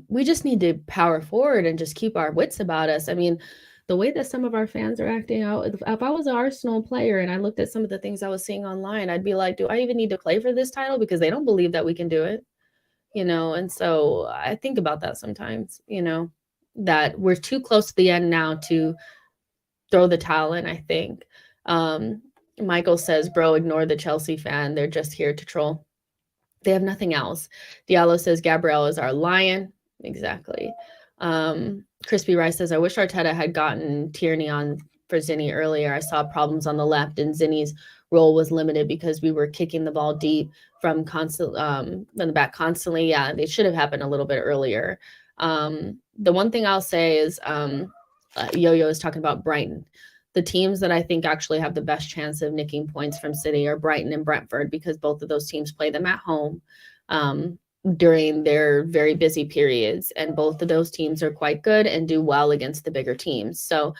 We just need to power forward and just keep our wits about us. I mean, the way that some of our fans are acting out, if I was an Arsenal player and I looked at some of the things I was seeing online, I'd be like, do I even need to play for this title? Because they don't believe that we can do it, And so I think about that sometimes, that we're too close to the end now to throw the towel in, I think. Michael says, bro, ignore the Chelsea fan. They're just here to troll. They have nothing else. Diallo says Gabriel is our lion. Exactly. Crispy Rice says, I wish Arteta had gotten Tierney on for Zinni earlier. I saw problems on the left, and Zinni's role was limited because we were kicking the ball deep from the back constantly. Yeah, they should have happened a little bit earlier. The one thing I'll say is Yo-Yo is talking about Brighton. The teams that I think actually have the best chance of nicking points from City are Brighton and Brentford, because both of those teams play them at home during their very busy periods. And both of those teams are quite good and do well against the bigger teams. So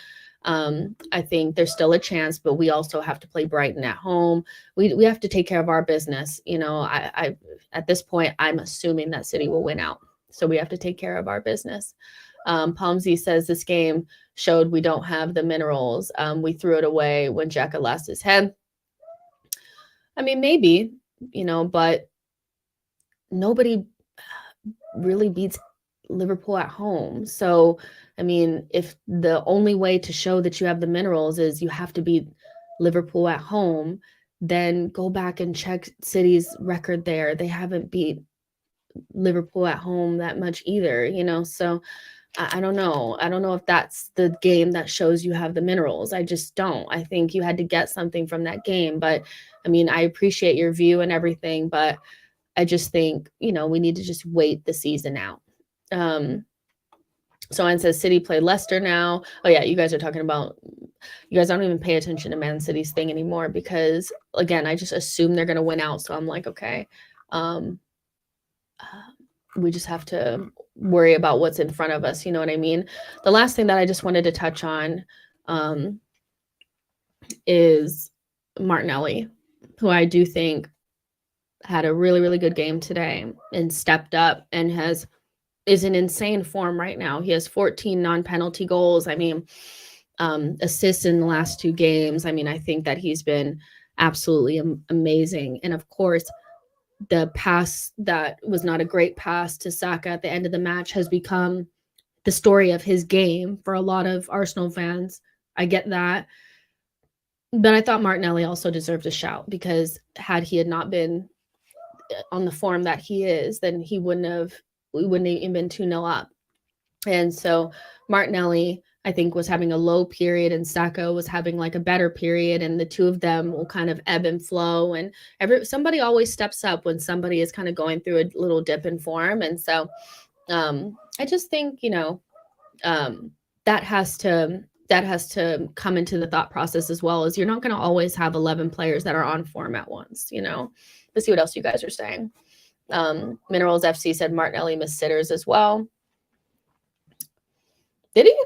I think there's still a chance, but we also have to play Brighton at home. We have to take care of our business. I at this point, I'm assuming that City will win out. So we have to take care of our business. Palmsy says this game showed we don't have the minerals. We threw it away when Xhaka lost his head. I mean, maybe, but nobody really beats Liverpool at home. So, I mean, if the only way to show that you have the minerals is you have to beat Liverpool at home, then go back and check City's record there. They haven't beat Liverpool at home that much either, so I don't know. I don't know if that's the game that shows you have the minerals. I just don't. I think you had to get something from that game. But I mean, I appreciate your view and everything, but I just think, we need to just wait the season out. Someone says City play Leicester now. Oh yeah, you guys don't even pay attention to Man City's thing anymore, because again, I just assume they're going to win out. So I'm like, okay, we just have to worry about what's in front of us. You know what I mean? The last thing that I just wanted to touch on is Martinelli, who I do think had a really, really good game today and stepped up and is in insane form right now. He has 14 non-penalty goals. I mean, assists in the last 2 games. I mean, I think that he's been absolutely amazing. And of course, the pass that was not a great pass to Saka at the end of the match has become the story of his game for a lot of Arsenal fans. I get that. But I thought Martinelli also deserved a shout, because had he had not been on the form that he is, then we wouldn't have even been 2-0 up. And so Martinelli, I think, was having a low period, and Saka was having like a better period, and the two of them will kind of ebb and flow. And somebody always steps up when somebody is kind of going through a little dip in form. And so I just think, that has to come into the thought process, as well as you're not going to always have 11 players that are on form at once. Let's see what else you guys are saying. Minerals FC said Martinelli missed sitters as well. Did he?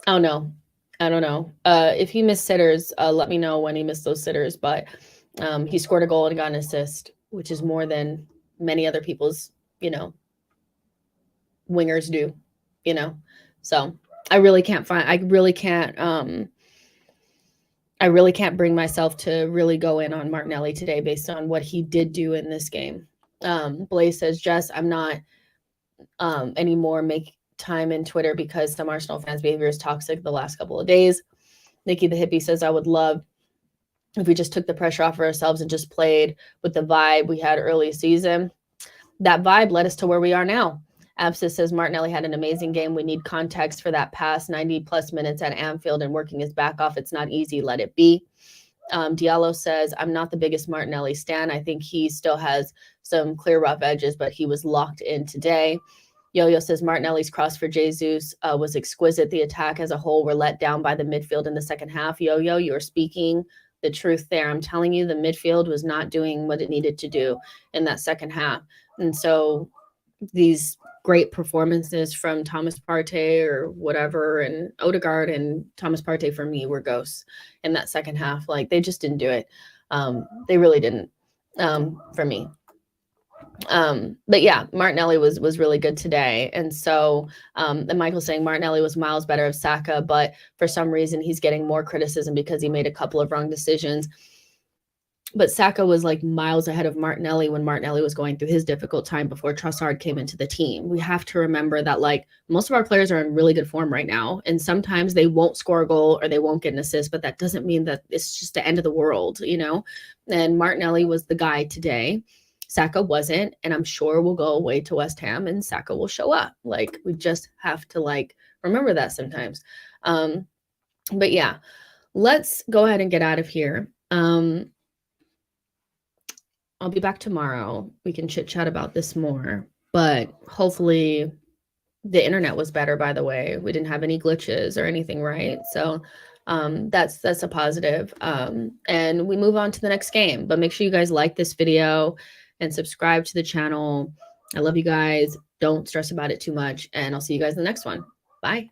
Oh, no. I don't know. If he missed sitters, let me know when he missed those sitters. But he scored a goal and got an assist, which is more than many other people's, wingers do, So I really can't bring myself to really go in on Martinelli today based on what he did do in this game. Blaze says, Jess, I'm not anymore make time in Twitter because some Arsenal fans' behavior is toxic the last couple of days. Nikki the Hippie says, I would love if we just took the pressure off of ourselves and just played with the vibe we had early season. That vibe led us to where we are now. Abscess says Martinelli had an amazing game. We need context for that past 90 plus minutes at Anfield and working his back off. It's not easy. Let it be. Diallo says, I'm not the biggest Martinelli stan. I think he still has some clear rough edges, but he was locked in today. Yo-Yo says Martinelli's cross for Jesus was exquisite. The attack as a whole were let down by the midfield in the second half. Yo-Yo, you're speaking the truth there. I'm telling you, the midfield was not doing what it needed to do in that second half. And so these great performances from Thomas Partey or whatever, and Odegaard and Thomas Partey for me were ghosts in that second half. Like, they just didn't do it. They really didn't for me. But yeah, Martinelli was really good today. And so, and Michael's saying Martinelli was miles better of Saka, but for some reason he's getting more criticism because he made a couple of wrong decisions. But Saka was like miles ahead of Martinelli when Martinelli was going through his difficult time before Trossard came into the team. We have to remember that like most of our players are in really good form right now. And sometimes they won't score a goal or they won't get an assist, but that doesn't mean that it's just the end of the world, you know? And Martinelli was the guy today. Saka wasn't, and I'm sure we'll go away to West Ham and Saka will show up. Like we just have to like remember that sometimes. But yeah, let's go ahead and get out of here. I'll be back tomorrow. We can chit chat about this more, but hopefully the internet was better, by the way. We didn't have any glitches or anything, right? So that's a positive. And we move on to the next game, but make sure you guys like this video and subscribe to the channel. I love you guys. Don't stress about it too much, and I'll see you guys in the next one. Bye.